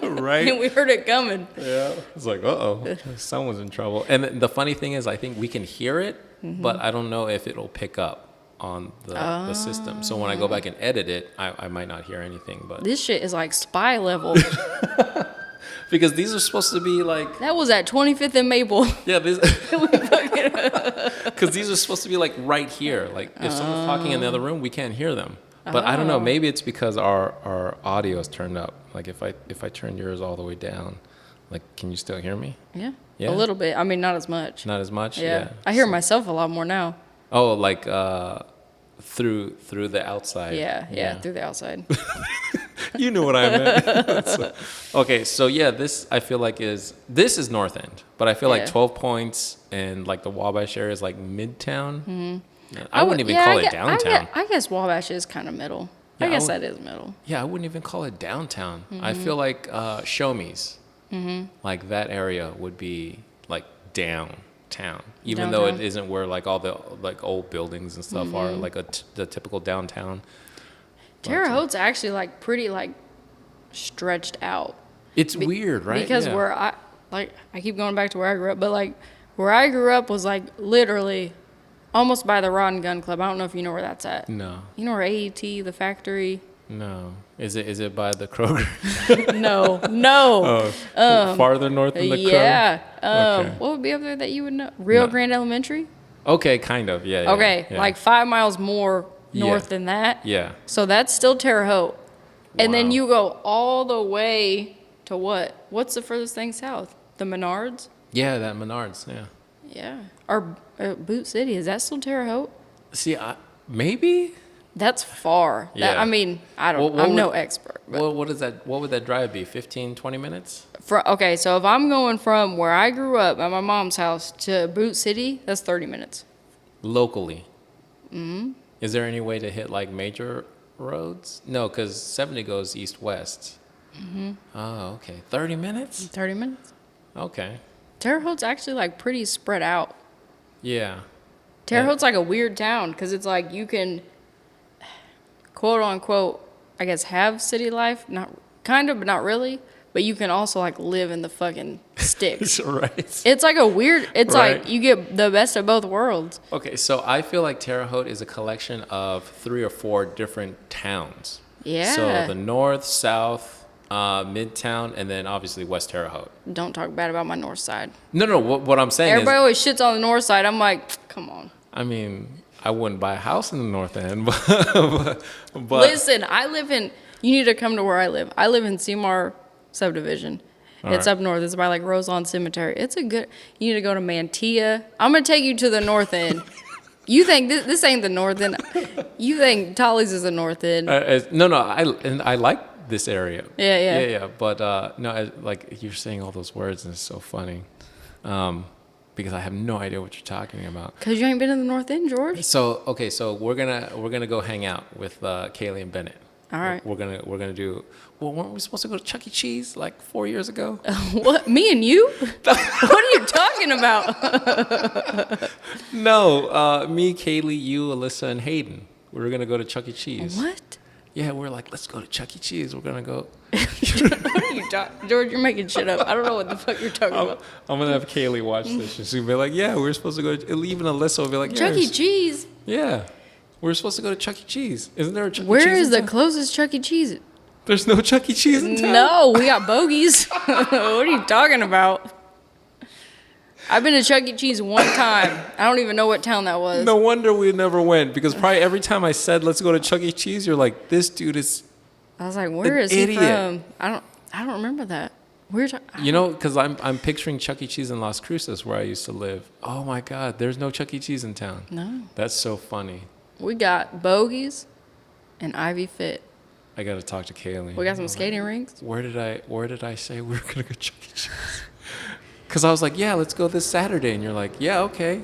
Right? And we heard it coming. Yeah. It's like, uh-oh, someone's in trouble. And the funny thing is, I think we can hear it, but I don't know if it'll pick up on the system. So when I go back and edit it, I might not hear anything. But This shit is like spy level. because these are supposed to be like, That was at 25th and Maple. yeah, because these are supposed to be like right here. Like if someone's talking in the other room, we can't hear them. But I don't know. Maybe it's because our audio is turned up. Like if I turn yours all the way down, like can you still hear me? Yeah. Yeah? A little bit. I mean, not as much. Not as much. Yeah. I hear myself a lot more now. Oh, like through the outside. Yeah, through the outside. You knew what I meant. Okay, so yeah, this I feel like this is North End, but I feel like Yeah. 12 Points and like the Wabash area is like Midtown. Mm-hmm. I wouldn't even call it downtown. I guess Wabash is kind of middle. Yeah, I guess that is middle. Yeah, I wouldn't even call it downtown. Mm-hmm. I feel like Show Me's, like that area would be like downtown, even though it Downtown. isn't where like all the like old buildings and stuff are, Mm-hmm. like the typical downtown. Terre Haute's actually like pretty like stretched out. It's weird, right? Because Yeah. where I keep going back to where I grew up, but like where I grew up was like literally almost by the Rod and Gun Club. I don't know if you know where that's at. No, You know where AET, the factory? no. Is it by the Kroger? No. Farther north than the Kroger? Yeah. Okay. What would be up there that you would know? Rio No. Grande Elementary? Okay, kind of. Yeah. Okay, yeah. like 5 miles more north Yeah. than that. Yeah. So that's still Terre Haute. And then Wow. you go all the way to what? What's the furthest thing south? The Menards? Yeah, that Menards. Yeah. Yeah. Or Boot City. Is that still Terre Haute? See, maybe. That's far. Yeah. I mean, I don't. What I'm no would- expert. But What is that? What would that drive be? 15, 20 minutes? okay, so if I'm going from where I grew up at my mom's house to Boot City, that's 30 minutes. Locally. Mm-hmm. Is there any way to hit like major roads? No, because 70 goes east-west. Mm-hmm. Oh, okay. 30 minutes? 30 minutes. Okay. Terre Haute's actually like pretty spread out. Yeah. Terre Yeah. Haute's like a weird town because it's like you can, quote unquote, I guess have city life, not kind of, but not really. But you can also like live in the fucking sticks. Right. It's like a weird. It's Right. like you get the best of both worlds. Okay, so I feel like Terre Haute is a collection of 3 or 4 different towns. Yeah. So the north, south, midtown, and then obviously West Terre Haute. Don't talk bad about my north side. No. What I'm saying Everybody is, always shits on the north side. I'm like, come on. I mean, I wouldn't buy a house in the North End, but Listen, you need to come to where I live. I live in Seymour subdivision. It's right. up north. It's by like Roselawn Cemetery. It's you need to go to Mantia. I'm going to take you to the north end. You think this ain't the north end. You think Tolley's is the north end. no, I like this area. Yeah. But like you're saying all those words, and it's so funny, because I have no idea what you're talking about. Because you ain't been in the north end, George. So okay, so we're gonna go hang out with Kaylee and Bennett. All right. We're gonna do. Well, weren't we supposed to go to Chuck E. Cheese like 4 years ago? What? Me and you? What are you talking about? No, me, Kaylee, you, Alyssa, and Hayden. We were gonna go to Chuck E. Cheese. What? Yeah, we're like, let's go to Chuck E. Cheese. We're gonna go. What are you talking? George, you're making shit up. I don't know what the fuck you're talking about. I'm gonna have Kaylee watch this, and she'll be like, "Yeah, we're supposed to go." Even Alyssa will be like, Chuck yeah, E. Cheese? Yeah, we're supposed to go to Chuck E. Cheese. Isn't there a Chuck E. Where Cheese? is in the town? closest Chuck E. Cheese? There's no Chuck E. Cheese in town? No, we got bogeys. What are you talking about? I've been to Chuck E. Cheese one time. I don't even know what town that was. No wonder we never went, because probably every time I said, let's go to Chuck E. Cheese, you're like, this dude is... I was like, where is idiot. he from? I don't remember that. You know, because I'm picturing Chuck E. Cheese in Las Cruces, where I used to live. Oh, my God, there's no Chuck E. Cheese in town. No. That's so funny. We got bogeys and Ivy Fit. I got to talk to Kaylee. We got some skating rinks. Where did I say we were going to go Chuck E. Cheese? Because I was like, yeah, let's go this Saturday. And you're like, yeah, okay.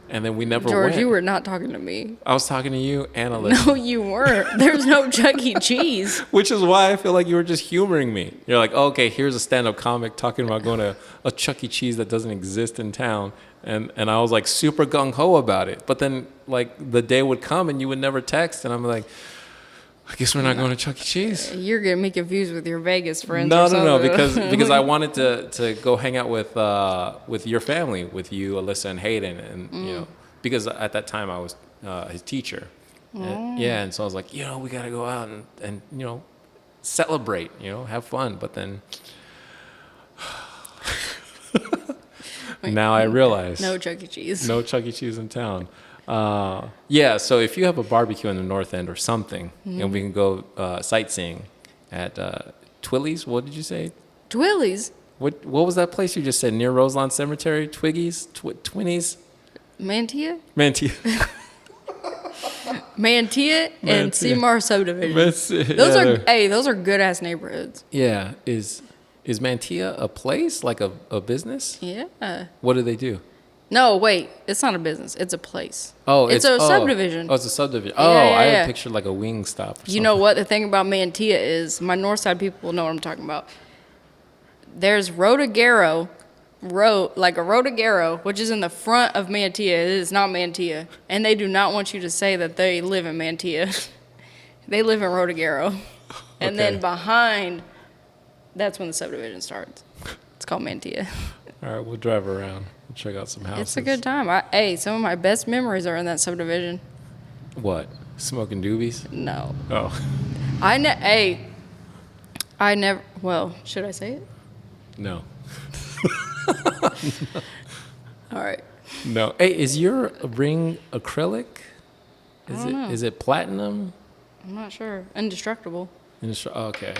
And then we never George, went. you were not talking to me. I was talking to you and Alyssa. No, you weren't. There's no Chuck E. Cheese. Which is why I feel like you were just humoring me. You're like, oh, okay, here's a stand-up comic talking about going to a Chuck E. Cheese that doesn't exist in town. And I was like super gung-ho about it. But then like the day would come and you would never text. And I'm like, I guess we're not going to Chuck E. Cheese. You're getting me confused with your Vegas friends. No, because I wanted to go hang out with your family, with you, Alyssa, and Hayden, and you know, because at that time I was his teacher. And so I was like, you know, we got to go out and you know, celebrate, you know, have fun. But then now I realize no Chuck E. Cheese. No Chuck E. Cheese in town. Yeah, so if you have a barbecue in the North End or something, and we can go sightseeing at Twilly's. What did you say? Twilly's. What was that place you just said near Roselawn Cemetery? Twiggies, Twinnies, Mantia. Mantia. Mantia and Mantia. Seymour Subdivision. Those are good ass neighborhoods. Yeah, is Mantia a place, like a business? Yeah. What do they do? No, wait. It's not a business. It's a place. Oh, it's a subdivision. Oh, it's a subdivision. Yeah, Oh, yeah, I had yeah. pictured like a wing stop. Or something. You know what? The thing about Mantia is, my north side people know what I'm talking about. There's Rodagero, which is in the front of Mantia. It is not Mantia. And they do not want you to say that they live in Mantia. They live in Rodagero. And then Okay. behind, that's when the subdivision starts. It's called Mantia. All right, we'll drive around. We'll check out some houses. It's a good time. Some of my best memories are in that subdivision. What? Smoking doobies? No. Oh. I never, well, should I say it? No. All right. No. Hey, is your ring acrylic? don't know. Is it platinum? I'm not sure. Indestructible. Okay.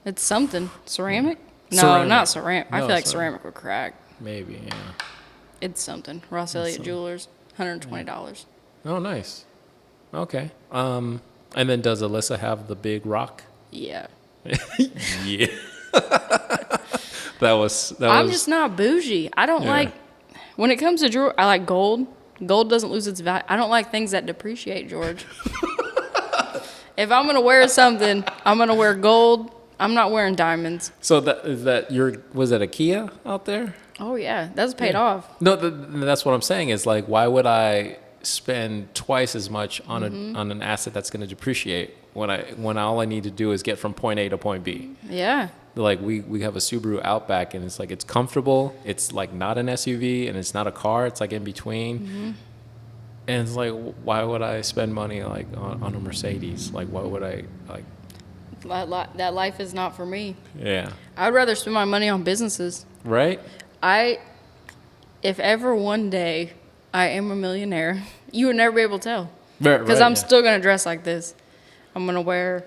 It's something. Ceramic? No, Ceramic. not ceramic. I No, feel like ceramic. ceramic would crack. Maybe, yeah. It's something. Ross Elliott Jewelers, $120. Oh, nice. Okay. And then does Alyssa have the big rock? Yeah. Yeah. That was. I'm just not bougie. I don't Yeah. like, when it comes to jewelry, I like gold. Gold doesn't lose its value. I don't like things that depreciate, George. If I'm going to wear something, I'm going to wear gold. I'm not wearing diamonds. So was that a Kia out there? Oh, yeah. That's paid off. No, that's what I'm saying is like, why would I spend twice as much on an asset that's going to depreciate when all I need to do is get from point A to point B? Yeah. Like we have a Subaru Outback and it's like it's comfortable. It's like not an SUV and it's not a car. It's like in between. And it's like, why would I spend money like on a Mercedes? Like, why would I like? That life is not for me. Yeah. I'd rather spend my money on businesses. Right. If ever one day I am a millionaire, you would never be able to tell. Right. Because I'm still going to dress like this. I'm going to wear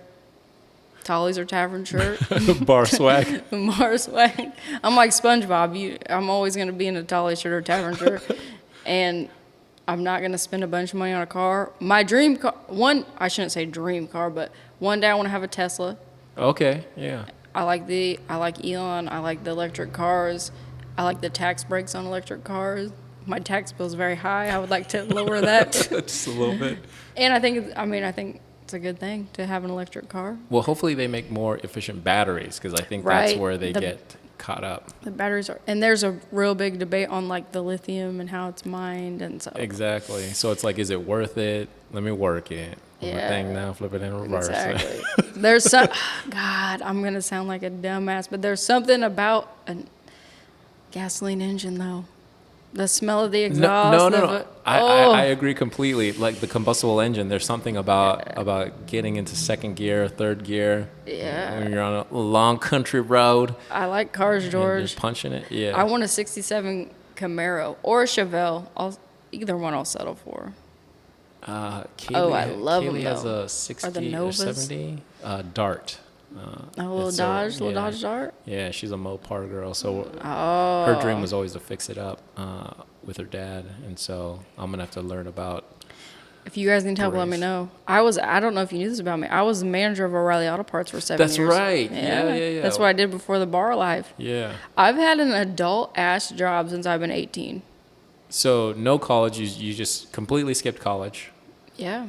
Tolly's or Tavern shirt. Bar swag. Bar swag. I'm like SpongeBob. I'm always going to be in a Tolly shirt or Tavern shirt. And I'm not going to spend a bunch of money on a car. My dream car, I shouldn't say dream car, but one day I want to have a Tesla. Okay. Yeah. I like Elon. I like the electric cars. I like the tax breaks on electric cars. My tax bill is very high. I would like to lower that. Just a little bit. And I think it's a good thing to have an electric car. Well, hopefully they make more efficient batteries because I think that's Right. where they get caught up. The batteries and there's a real big debate on like the lithium and how it's mined and so. Exactly. So it's like, is it worth it? Let me work it. One more Yeah. thing now, flip it in reverse. Exactly. There's some, God, I'm going to sound like a dumbass, but there's something about a gasoline engine though The smell of the No, exhaust. no, the no. vo- I agree completely. Like the combustible engine, there's something about getting into second gear, third gear. Yeah. When you're on a long country road I like cars, and George. just punching it. Yeah. I want a 67 Camaro or a Chevelle. Either one I'll settle for. Kaylee, I love 'em, Kaylee has though. a 60 Or the or Novas. 70 Dart. A little it's Dodge, little yeah. Dodge Dart. Yeah, she's a Mopar girl, so Oh. her dream was always to fix it up with her dad, and so I'm gonna have to learn about. If you guys need help, let me Grace. know. I don't know if you knew this about me. I was the manager of O'Reilly Auto Parts for 7 That's years. right. Yeah. That's what I did before the bar life. Yeah. I've had an adult ass job since I've been 18. So no college. You just completely skipped college. Yeah.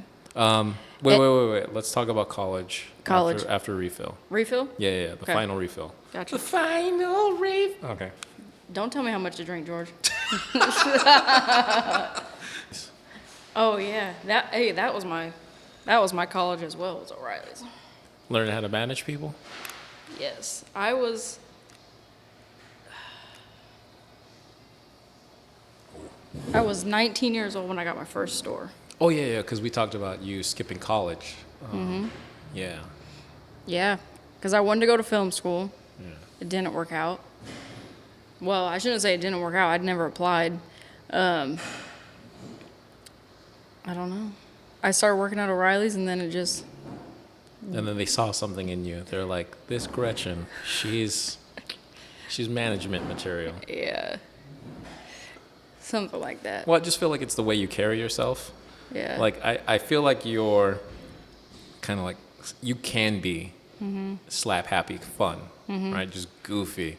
Wait. Let's talk about college. College. After refill. Refill? Yeah. The Okay. final refill. Gotcha. The final refill. Okay. Don't tell me how much to drink, George. Oh yeah. That was my college as well, was O'Reilly's. Learn how to manage people. Yes. I was I was 19 years old when I got my first store. Oh yeah. Because we talked about you skipping college. Yeah. Yeah, because I wanted to go to film school. Yeah. It didn't work out. Well, I shouldn't say it didn't work out. I'd never applied. I don't know. I started working at O'Reilly's, and then it just... And then they saw something in you. They're like, this Gretchen, she's management material. Yeah. Something like that. Well, I just feel like it's the way you carry yourself. Yeah. Like, I feel like you're kind of like, you can be slap happy, fun, right? Just goofy.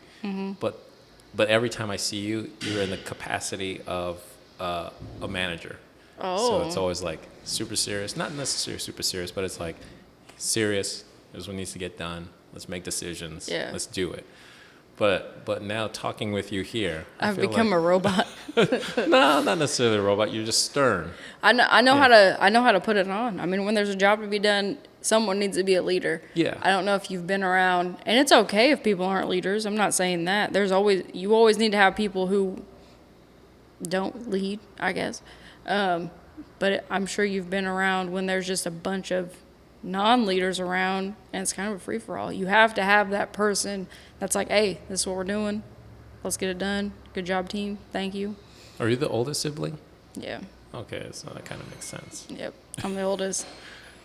But every time I see you, you're in the capacity of a manager. So it's always like super serious. Not necessarily super serious, but it's like serious. Here's what needs to get done. Let's make decisions. Yeah. Let's do it. But now talking with you here, I've become a robot. no, not necessarily a robot. You're just stern. I know how to put it on. I mean, when there's a job to be done, someone needs to be a leader. Yeah. I don't know if you've been around, and it's okay if people aren't leaders. I'm not saying that. You always need to have people who don't lead, I guess. But I'm sure you've been around when there's just a bunch of non-leaders around, and it's kind of a free-for-all. You have to have that person that's like, hey, this is what we're doing. Let's get it done. Good job, team. Thank you. Are you the oldest sibling? Yeah. Okay, so that kind of makes sense. Yep. I'm the oldest.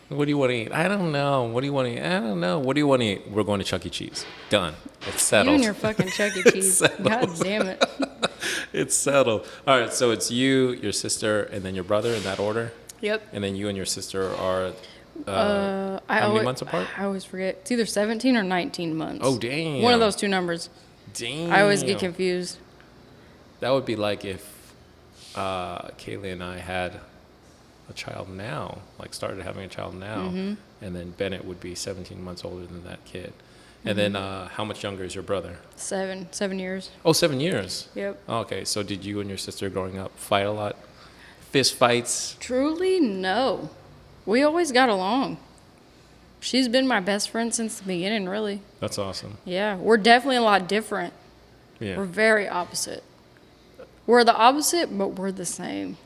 What do you want to eat? I don't know. What do you want to eat? I don't know. What do you want to eat? We're going to Chuck E. Cheese. Done. It's settled. You and your fucking Chuck E. Cheese. God damn it. It's settled. All right, so it's you, your sister, and then your brother in that order? Yep. And then you and your sister are I how many always, months apart? I always forget. It's either 17 or 19 months. Oh, damn. One of those two numbers. Damn. I always get confused. That would be like if Kaylee and I had a child now, like started having a child now, and then Bennett would be 17 months older than that kid. And then how much younger is your brother? 7 years. Oh, 7 years. Yep. Okay, so did you and your sister growing up fight a lot? Fist fights? Truly, no. We always got along. She's been my best friend since the beginning, really. That's awesome. Yeah, we're definitely a lot different. Yeah. We're very opposite. We're the opposite, but we're the same.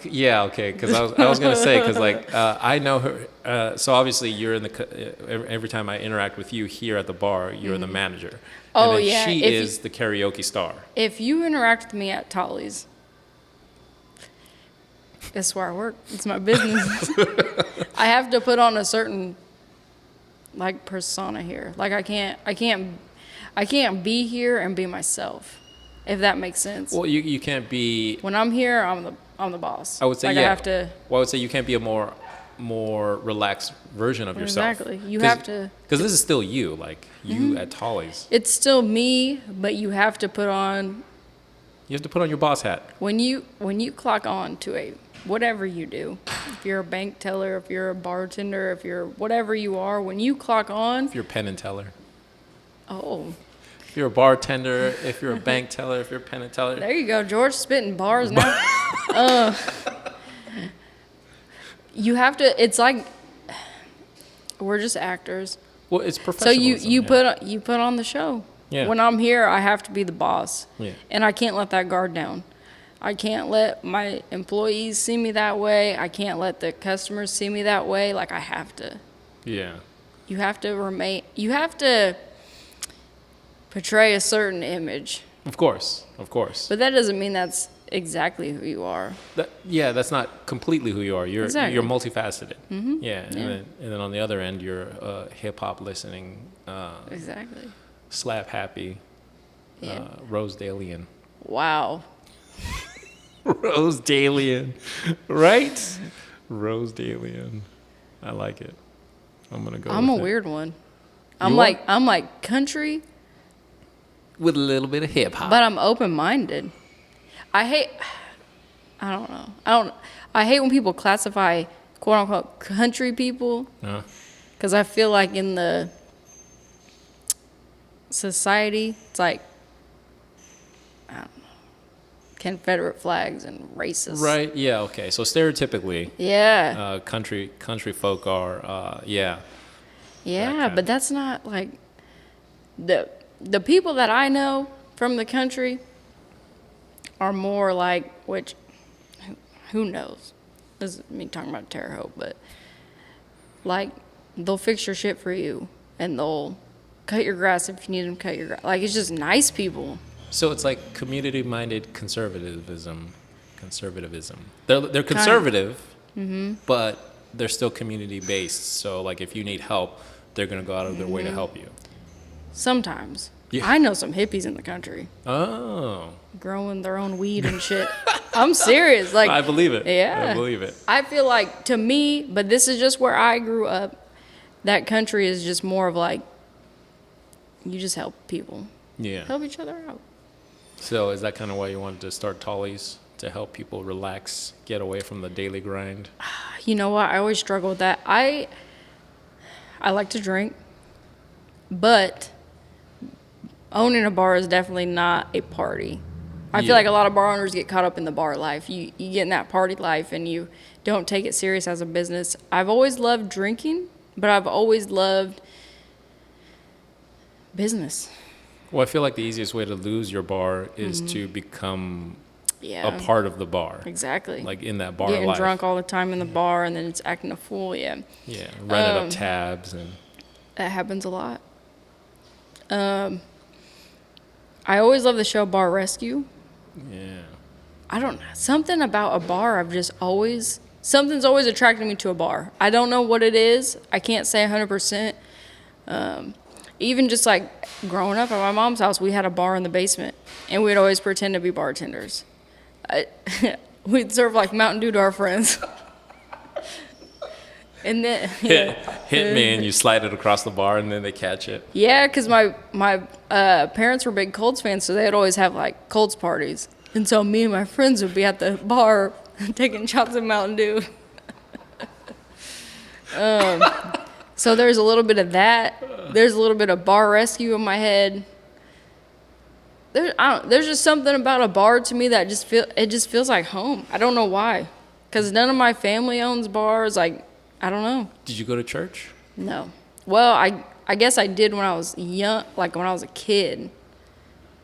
Yeah, okay, because I was going to say, because like I know her, so obviously you're in the, every time I interact with you here at the bar, you're the manager. Oh, and then yeah, she if is the karaoke star. If you interact with me at Tolly's, that's where I work. It's my business. I have to put on a certain like persona here. Like I can't be here and be myself, if that makes sense. Well, you can't be. When I'm here, I'm the boss. I would say like yeah. I have to. Well, I would say you can't be a more relaxed version of yourself. Exactly. You have to. Because this is still you, like you at Tolly's. It's still me, but you have to put on. You have to put on your boss hat. When you clock on to a whatever you do, if you're a bank teller, if you're a bartender, if you're whatever you are, when you clock on. If you're a pen and teller. Oh. If you're a bartender, if you're a bank teller, if you're a pen and teller. There you go, George, spitting bars now. You have to. It's like we're just actors. Well, it's So professionalism. you put on the show. Yeah. When I'm here, I have to be the boss. Yeah. And I can't let that guard down. I can't let my employees see me that way. I can't let the customers see me that way. Like, I have to. Yeah. You have to portray a certain image. Of course. Of course. But that doesn't mean that's exactly who you are. That's not completely who you are. You're Exactly. you're multifaceted. Yeah. Yeah. And then on the other end, you're hip hop listening, Exactly. slap happy, Yeah. Rosedalien. Wow. Rosedalien, right? Rosedalien. I like it. I'm gonna go. I'm a with it. weird one. You I'm like country, with a little bit of hip hop. but I'm open-minded. I don't know. I hate when people classify quote unquote country people, because I feel like in the society, it's like, I don't know, Confederate flags and racist. Right. Yeah. Okay. So stereotypically, Yeah. country folk are Yeah, kind. but that's not like the people that I know from the country are more like, which who knows? This is me talking about Terre Haute, but like they'll fix your shit for you and they'll cut your grass if you need them to cut your grass. Like, it's just nice people. So it's like community-minded conservatism. They're conservative, but they're still community-based. So like if you need help, they're gonna go out of their way to help you. Sometimes. Yeah. I know some hippies in the country Oh, growing their own weed and shit. I'm serious. Like, I believe it. Yeah. I believe it. I feel like, to me, but this is just where I grew up, that country is just more of like, you just help people. Yeah. Help each other out. So is that kind of why you wanted to start Tallies, to help people relax, get away from the daily grind? You know what? I always struggle with that. I like to drink, but owning a bar is definitely not a party. I feel Yeah. like a lot of bar owners get caught up in the bar life. You get in that party life and you don't take it serious as a business. I've always loved drinking, but I've always loved business. Well, I feel like the easiest way to lose your bar is to become Yeah. a part of the bar. Exactly. Like in that bar Getting life. drunk all the time in the bar and then it's acting a fool. Yeah. Yeah, rented up tabs and That happens a lot. I always love the show Bar Rescue. yeah. I don't know. Something about a bar, something's always attracted me to a bar. I don't know what it is. I can't say 100%. Even just like growing up at my mom's house, we had a bar in the basement and we'd always pretend to be bartenders. We'd serve like Mountain Dew to our friends. And then Hit me and you slide it across the bar and then they catch it. yeah, because my parents were big Colts fans, so they'd always have like Colts parties. And so me and my friends would be at the bar taking shots of Mountain Dew. So there's a little bit of that. There's a little bit of Bar Rescue in my head. There's just something about a bar to me that just feels like home. I don't know why. Because none of my family owns bars. Like, I don't know. Did you go to church? No. Well, I guess I did when I was young, like when I was a kid.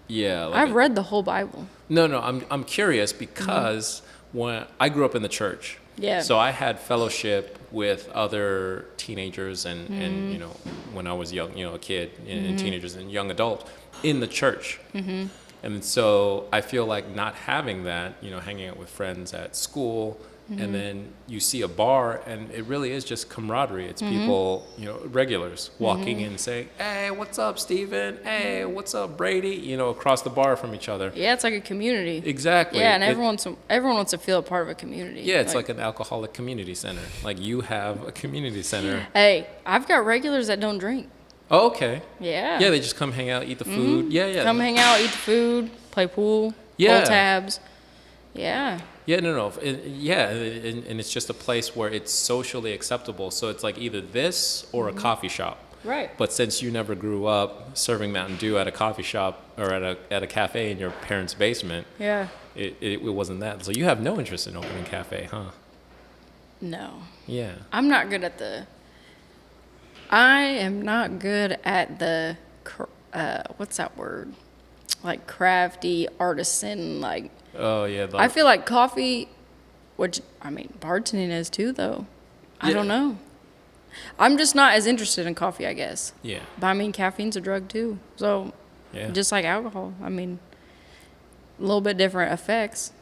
Yeah. Like I've read the whole Bible. No, I'm curious because when I grew up in the church. Yeah. So I had fellowship with other teenagers and you know, when I was young, you know, a kid and teenagers and young adults in the church. And so I feel like not having that, you know, hanging out with friends at school, and then you see a bar, and it really is just camaraderie. It's people, you know, regulars walking in saying, "Hey, what's up, Steven? Hey, what's up, Brady?" You know, across the bar from each other. Yeah, it's like a community. Exactly. Yeah, and everyone wants to feel a part of a community. Yeah, it's like an alcoholic community center. Like you have a community center. Hey, I've got regulars that don't drink. Oh, okay. Yeah. Yeah, they just come hang out, eat the food. Yeah. Come hang out, eat the food, play pool, Yeah. pull tabs. Yeah. Yeah, no. And it's just a place where it's socially acceptable. So it's like either this or a coffee shop. Right. But since you never grew up serving Mountain Dew at a coffee shop or at a cafe in your parents' basement, Yeah. it wasn't that. So you have no interest in opening a cafe, huh? No. Yeah. I am not good at the what's that word? Like crafty, artisan, like. Oh yeah. I feel like coffee, which, I mean, bartending is too, though. I don't know. I'm just not as interested in coffee, I guess. Yeah. But I mean, caffeine's a drug too. So, Yeah. just like alcohol, I mean, a little bit different effects.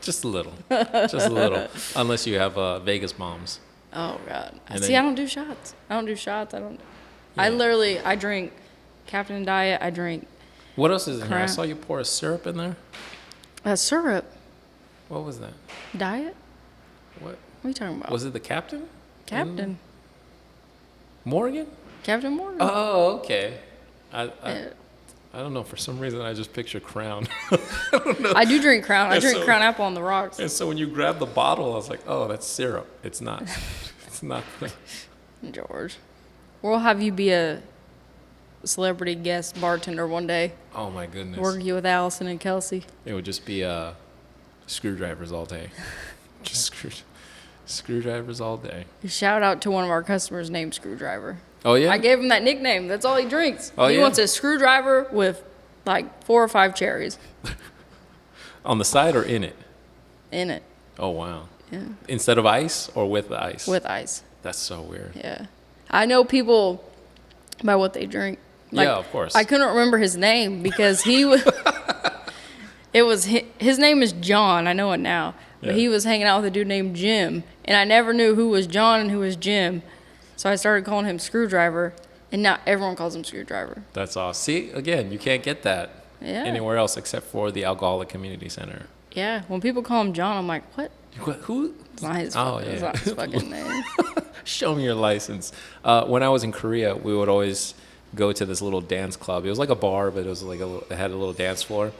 Just a little. Just a little. Unless you have Vegas bombs. Oh, God. And See, then- I don't do shots. I Yeah. I drink Captain Diet. I drink What else is in here? I Crap. saw you pour a syrup in there. syrup. What was that? Diet? What? What are you talking about? Was it the captain? Captain. Morgan? Captain Morgan. Oh, okay. I Uh, don't know. For some reason, I just picture Crown. I do drink Crown. I And drink so- Crown Apple on the rocks. And so when you grab the bottle, I was like, oh, that's syrup. It's not. It's not. George. We'll have you be a celebrity guest bartender one day. Oh my goodness. Work you with Allison and Kelsey. It would just be screwdrivers all day. Just screwdrivers all day. Shout out to one of our customers named Screwdriver. Oh yeah. I gave him that nickname. That's all he drinks. Oh, He yeah? wants a screwdriver with like 4 or 5 cherries On the side or in it? in it. Oh wow. Yeah. Instead of ice or with the ice? With ice. That's so weird. Yeah. I know people by what they drink. Like, Yeah, of course. I couldn't remember his name because he was. His name is John. I know it now. But Yeah. he was hanging out with a dude named Jim, and I never knew who was John and who was Jim. So I started calling him Screwdriver, and now everyone calls him Screwdriver. That's awesome. See, again, you can't get that Yeah. anywhere else except for the Alcoholic Community Center. Yeah. When people call him John, I'm like, what? Who? It's not his, Oh, it's yeah. not his fucking name. Show me your license. When I was in Korea, we would always go to this little dance club. It was like a bar, but it was like it had a little dance floor,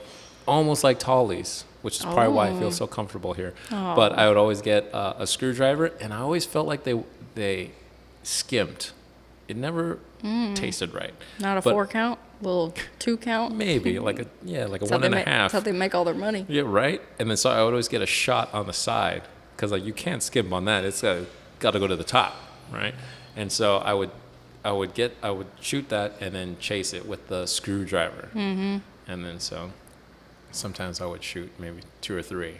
almost like Tolly's, which is probably why I feel so comfortable here. But I would always get a screwdriver, and I always felt like they skimped. It never tasted right. Not a But 4 count, little 2 count. Maybe like a That's one how and a they half. That's how they make all their money. Yeah, right. And then so I would always get a shot on the side because like you can't skimp on that. It's got to go to the top, right? And so I would shoot that and then chase it with the screwdriver. Mm-hmm. And then so sometimes I would shoot maybe 2 or 3.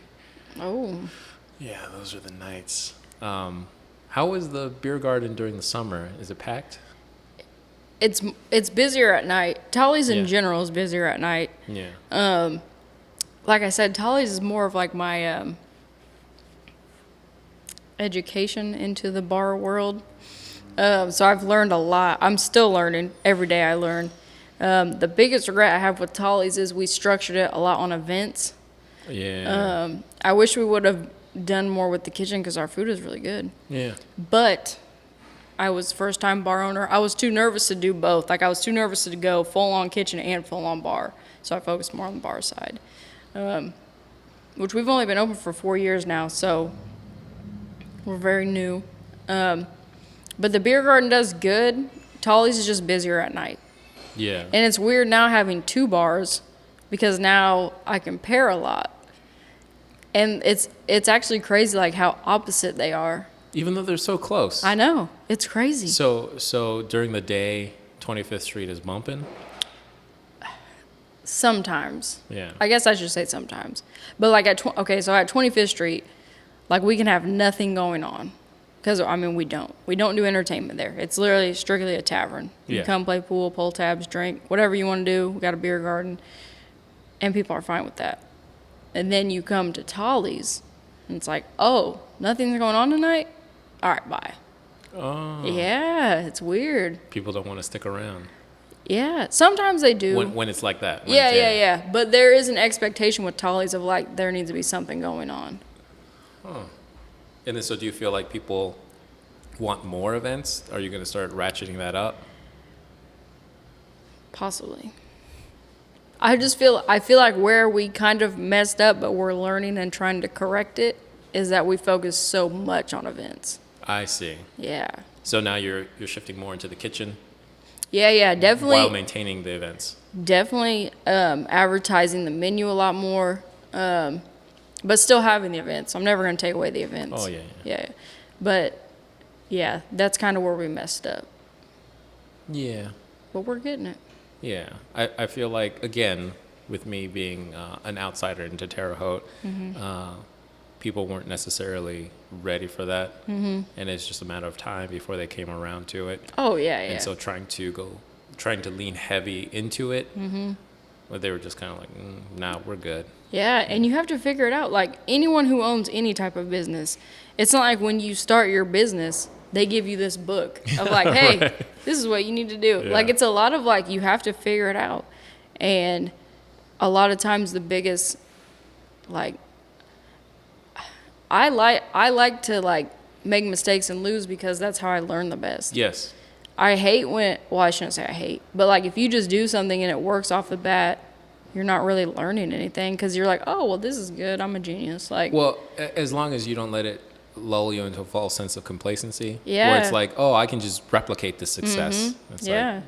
Oh. Yeah, those are the nights. How is the beer garden during the summer? Is it packed? It's busier at night. Tolly's in Yeah. general is busier at night. Yeah. Like I said, Tolly's is more of like my education into the bar world. So I've learned a lot. I'm still learning. Every day I learn. The biggest regret I have with Tolly's is we structured it a lot on events. Yeah. I wish we would have done more with the kitchen because our food is really good. Yeah. But I was first time bar owner. I was too nervous to do both. Like I was too nervous to go full on kitchen and full on bar. So I focused more on the bar side. Which we've only been open for 4 years now, so we're very new. But the beer garden does good. Tolly's is just busier at night. Yeah. And it's weird now having 2 bars because now I can pair a lot. And it's actually crazy like how opposite they are. Even though they're so close. I know. It's crazy. So during the day, 25th Street is bumping. Sometimes. Yeah. I guess I should say sometimes. But like at 25th Street, like we can have nothing going on. Because, I mean, we don't do entertainment there. It's literally strictly a tavern. You Yeah. come play pool, pull tabs, drink, whatever you want to do. We got a beer garden. And people are fine with that. And then you come to Tolly's, and it's like, oh, nothing's going on tonight? All right, bye. Oh. Yeah, it's weird. People don't want to stick around Yeah, sometimes they do. when it's like that. When Yeah, it's- yeah. But there is an expectation with Tolly's of like, there needs to be something going on. And then, so do you feel like people want more events? Are you going to start ratcheting that up? Possibly. I feel like where we kind of messed up, but we're learning and trying to correct it, is that we focus so much on events. I see. Yeah. So now you're shifting more into the kitchen Yeah, definitely. while maintaining the events. Definitely advertising the menu a lot more, but still having the events. I'm never going to take away the events. Oh, yeah. Yeah. But, yeah, that's kind of where we messed up. Yeah. But we're getting it. Yeah, I feel like, again, with me being an outsider into Terre Haute, people weren't necessarily ready for that. And it's just a matter of time before they came around to it. Oh yeah, yeah. And so trying to lean heavy into it, but they were just kind of like, nah, we're good. Yeah, and you have to figure it out. Like anyone who owns any type of business, it's not like when you start your business, they give you this book of like, hey, this is what you need to do. Yeah. Like it's a lot of like you have to figure it out. And a lot of times the biggest like I like to like make mistakes and lose because that's how I learn the best. Yes. I hate when, well, I shouldn't say I hate, but like if you just do something and it works off the bat, you're not really learning anything because you're like, oh, well, this is good. I'm a genius. Like, Well, as long as you don't let it lull you into a false sense of complacency, Yeah. where it's like, oh, I can just replicate this success. It's yeah. like,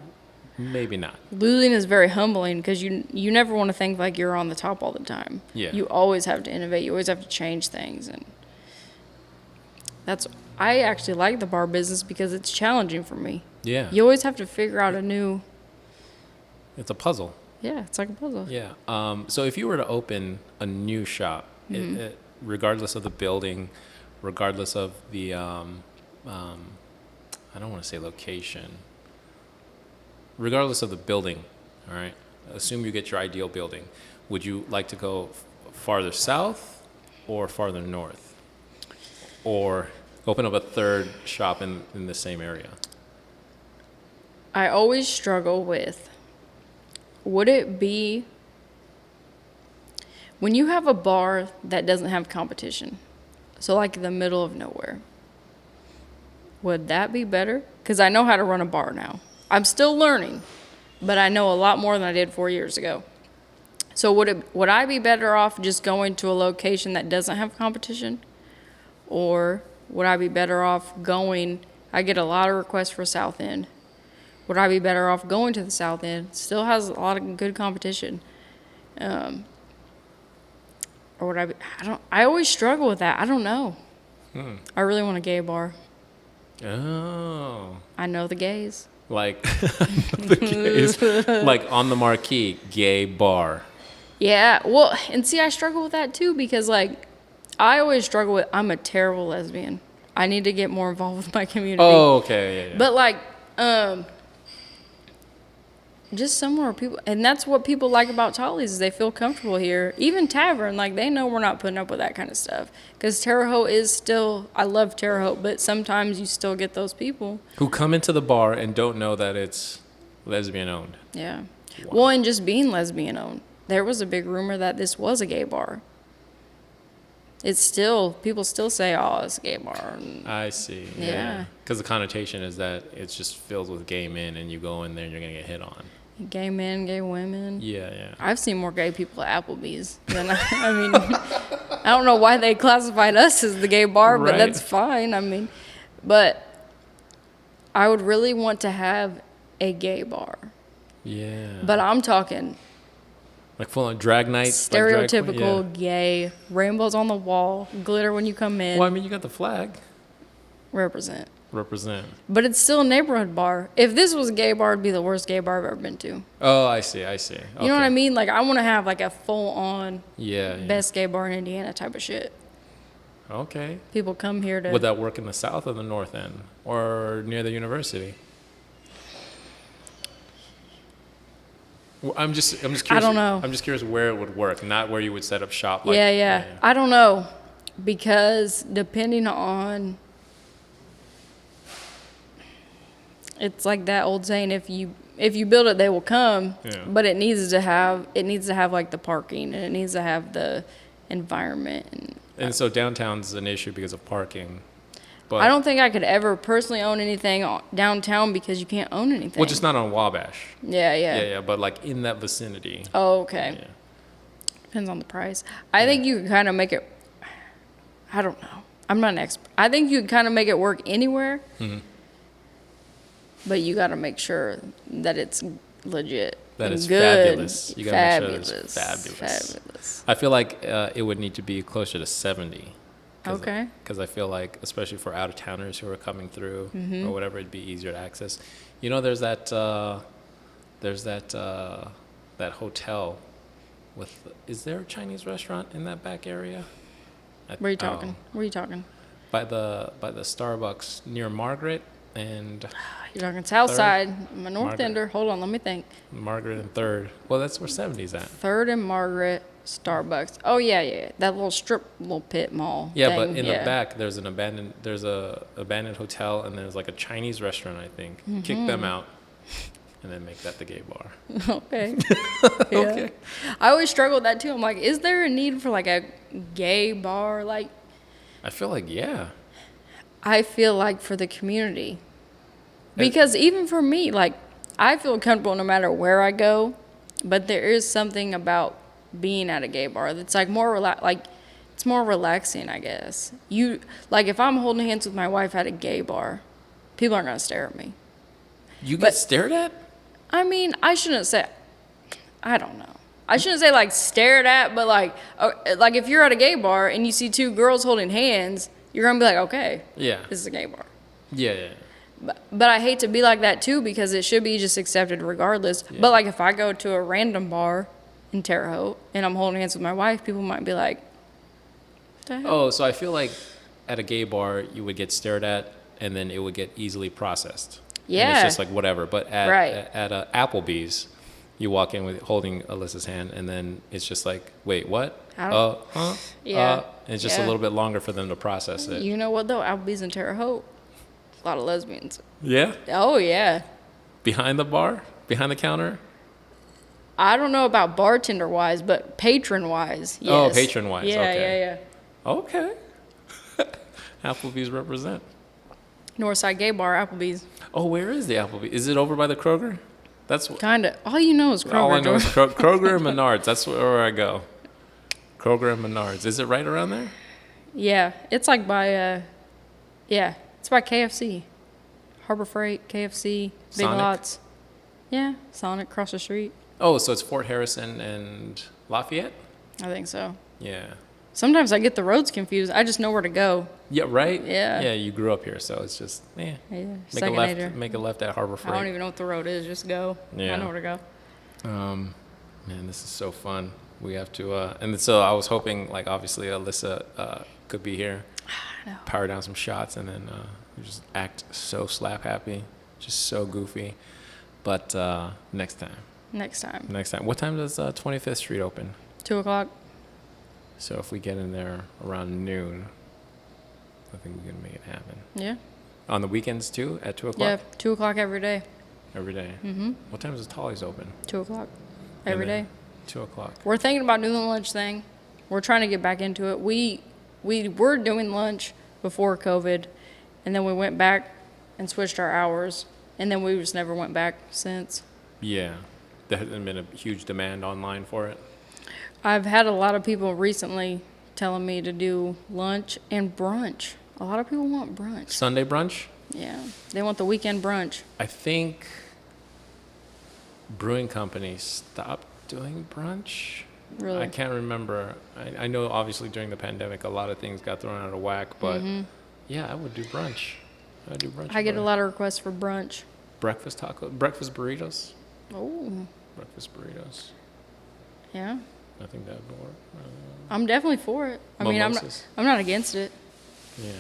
maybe not. Losing is very humbling because you never want to think like you're on the top all the time. Yeah. You always have to innovate. You always have to change things. And I actually like the bar business because it's challenging for me. Yeah. You always have to figure out a new, It's a puzzle. yeah, it's like a puzzle. Yeah. So if you were to open a new shop, regardless of the building, regardless of the, I don't want to say location, regardless of the building, all right, assume you get your ideal building. Would you like to go farther south or farther north? Or open up a third shop in the same area? I always struggle with, would it be, when you have a bar that doesn't have competition, so like the middle of nowhere, would that be better? Because I know how to run a bar now. I'm still learning, but I know a lot more than I did 4 years ago. So would I be better off just going to a location that doesn't have competition? Or would I be better off going, I get a lot of requests for South End. Would I be better off going to the South End? Still has a lot of good competition. Or would I always struggle with that. I don't know. I really want a gay bar. Oh. I know the gays. Like, the gays, like on the marquee, gay bar. Yeah, well, and see, I struggle with that too because, like, I always struggle with, I'm a terrible lesbian. I need to get more involved with my community. Oh, okay, yeah. But, like, just somewhere people, and that's what people like about Tolly's is they feel comfortable here. Even Tavern, like, they know we're not putting up with that kind of stuff. Because Terre Haute is still, I love Terre Haute, but sometimes you still get those people. Who come into the bar and don't know that it's lesbian owned. Yeah. Wow. Well, and just being lesbian owned. There was a big rumor that this was a gay bar. It's still, people still say, oh, it's a gay bar. And I see. Yeah. Because the connotation is that it's just filled with gay men and you go in there and you're going to get hit on. gay men, gay women. Yeah, yeah. I've seen more gay people at Applebee's than I mean, I don't know why they classified us as the gay bar, but Right. that's fine. I mean, but I would really want to have a gay bar. Yeah. But I'm talking like full on drag nights. like drag queen? stereotypical gay, rainbows on the wall, glitter when you come in, Well, I mean, you got the flag. represent. Represent. But it's still a neighborhood bar. If this was a gay bar, it'd be the worst gay bar I've ever been to. Oh, I see. Okay. You know what I mean? Like, I want to have like a full-on Yeah, yeah. best gay bar in Indiana type of shit. Okay. People come here to. Would that work in the south or the north end, or near the university? Well, I'm just curious. I don't know. I'm just curious where it would work, not where you would set up shop. Like, yeah. I don't know, because depending on, it's like that old saying: if you build it, they will come. Yeah. But it needs to have like the parking, and it needs to have the environment. And so downtown's an issue because of parking. But, I don't think I could ever personally own anything downtown because you can't own anything. Well, just not on Wabash. Yeah. Yeah. But like in that vicinity. Oh, okay. Yeah. Depends on the price. I think you can kind of make it. I don't know. I'm not an expert. I think you can kind of make it work anywhere. Mm-hmm. But you got to make sure that it's legit. That and it's good. fabulous. You gotta make sure that it's Fabulous. fabulous. I feel like it would need to be closer to 70. Okay. Because I feel like, especially for out-of-towners who are coming through Mm-hmm. or whatever, it'd be easier to access. You know, there's that there's that that hotel with. Is there a Chinese restaurant in that back area? Where are you talking? Where are you talking? By the Starbucks near Margaret and You're talking South Third? Side. I'm a North Margaret. Ender. Hold on, let me think. Margaret and Third. Well, that's where 70's at. Third and Margaret, Starbucks. Oh yeah. That little strip, little pit mall. Yeah, thing. but in the back there's a abandoned hotel and there's like a Chinese restaurant, I think. Kick them out and then make that the gay bar. Okay. Yeah. Okay. I always struggle with that too. I'm like, is there a need for like a gay bar? Like, I feel like I feel like for the community. Because even for me, like, I feel comfortable no matter where I go, but there is something about being at a gay bar that's like it's more relaxing, I guess. Like, if I'm holding hands with my wife at a gay bar, people aren't gonna stare at me. You get stared at? I mean, I shouldn't say, I don't know. I shouldn't say like stared at, but like if you're at a gay bar and you see two girls holding hands, you're gonna be like, okay, Yeah. this is a gay bar. Yeah. But I hate to be like that too, because it should be just accepted regardless. Yeah. But like if I go to a random bar in Terre Haute and I'm holding hands with my wife, people might be like, what the hell? Oh, so I feel like at a gay bar you would get stared at and then it would get easily processed. Yeah. And it's just like whatever. But at Right. at a Applebee's, you walk in with holding Alyssa's hand and then it's just like, wait, what? I don't- Huh? Yeah. And it's just a Yeah. little bit longer for them to process it. You know what though? Applebee's in Terre Haute, a lot of lesbians. Yeah? Oh yeah. Behind the bar? Behind the counter? I don't know about bartender wise, but patron wise, yes. Oh, patron wise. Yeah, Okay. yeah. Okay. Applebee's represent. Northside Gay Bar, Applebee's. Oh, where is the Applebee's? Is it over by the Kroger? That's Kinda. All you know is Kroger. all I know is George. Kroger and Menards. That's where I go. Kroger and Menards. Is it right around there? Yeah, it's like by, it's by KFC. Harbor Freight, KFC, Big Sonic? Lots. Yeah, Sonic across the street. Oh, so it's Fort Harrison and Lafayette? I think so. Yeah. Sometimes I get the roads confused. I just know where to go. Yeah, right? Yeah. Yeah, you grew up here, so it's just, Yeah, Make second a left. nature. Make a left at Harbor I Freight. don't even know what the road is. Just go. Yeah. I know where to go. Man, this is so fun. We have to, and so I was hoping, like, obviously Alyssa could be here, I know. power down some shots, and then we just act so slap happy, just so goofy. But next time. Next time. Next time. What time does 25th Street open? 2 o'clock. So if we get in there around noon, I think we can make it happen. Yeah. On the weekends too, at 2 Yeah, o'clock? 2 o'clock every day. Every day. Mm-hmm. What time does Tolly's open? 2 o'clock And every then day. 2 o'clock. We're thinking about doing the lunch thing. We're trying to get back into it. We were doing lunch before COVID, and then we went back and switched our hours, and then we just never went back since. Yeah. There hasn't been a huge demand online for it. I've had a lot of people recently telling me to do lunch and brunch. A lot of people want brunch. Sunday brunch? Yeah, they want the weekend brunch. I think brewing companies stopped doing brunch. Really? I can't remember. I know obviously during the pandemic a lot of things got thrown out of whack, but yeah, I would do brunch. I would do brunch. I get a brunch. lot of requests for brunch. Breakfast burritos. Oh, Breakfast burritos. yeah. I think that would work. I'm definitely for it. I mean, Mimosas. I'm not against it. Yeah.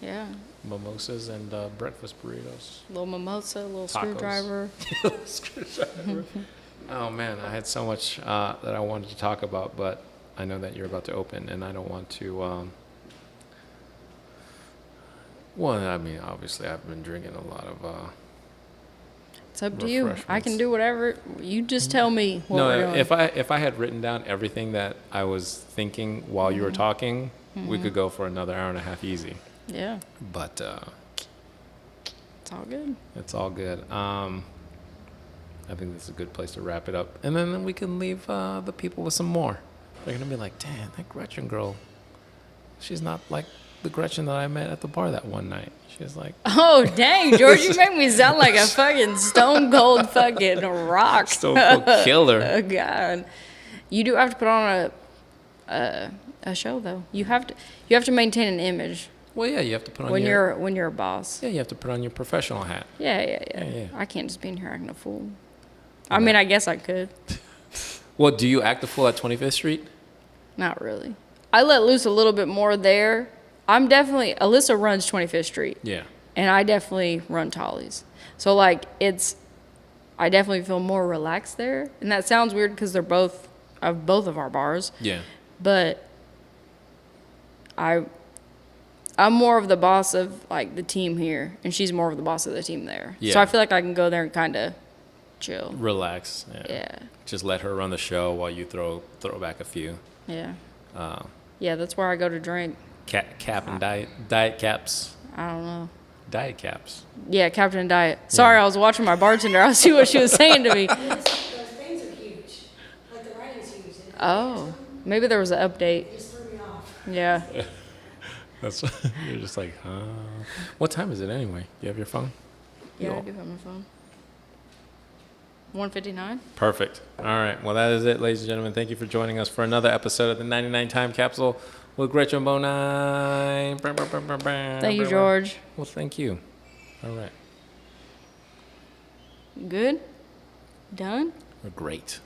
Yeah. Mimosas and breakfast burritos. Little mimosa, little Tacos. screwdriver. Oh man, I had so much that I wanted to talk about, but I know that you're about to open, and I don't want to. Well, I mean, obviously, I've been drinking a lot of. It's up to you. I Refreshments. can do whatever. You just tell me what we're No, doing. if I had written down everything that I was thinking while you were talking, we could go for another hour and a half easy. Yeah, But it's all good. it's all good. I think this is a good place to wrap it up, and then we can leave the people with some more. They're gonna be like, "Damn, that Gretchen girl, she's not like the Gretchen that I met at the bar that one night." She's like, Oh, dang, George, you make me sound like a fucking stone cold fucking rock. "Stone Cold Killer." Oh, God. You do have to put on a show, though. You have to maintain an image Well, yeah, you have to put on when your you're a boss. yeah, you have to put on your professional hat. Yeah. Yeah. I can't just be in here acting a fool. I mean, I guess I could. Well, do you act the fool at 25th Street? Not really. I let loose a little bit more there. Alyssa runs 25th Street. Yeah. And I definitely run Tollies. So, like, I definitely feel more relaxed there. And that sounds weird because they're both of our bars. Yeah. But I'm more of the boss of, like, the team here. And she's more of the boss of the team there. Yeah. So I feel like I can go there and kind of chill. Relax. Yeah. Just let her run the show while you throw back a few. Yeah. Yeah, that's where I go to drink. Cap and diet caps. I don't know. Diet caps. Yeah, Captain Diet. Sorry, I was watching my bartender. I see what she was saying to me. Those things are huge. Like the writing's huge. Oh, maybe there was an update. It just threw me off. Yeah. That's you're just like, huh? What time is it anyway? You have your phone? Yeah, I do have my phone. 1:59. Perfect. All right. Well, that is it, ladies and gentlemen. Thank you for joining us for another episode of the 99 Time Capsule with Gretchen Bonine. Thank you, George. Well, thank you. All right. Good? Done? We're great.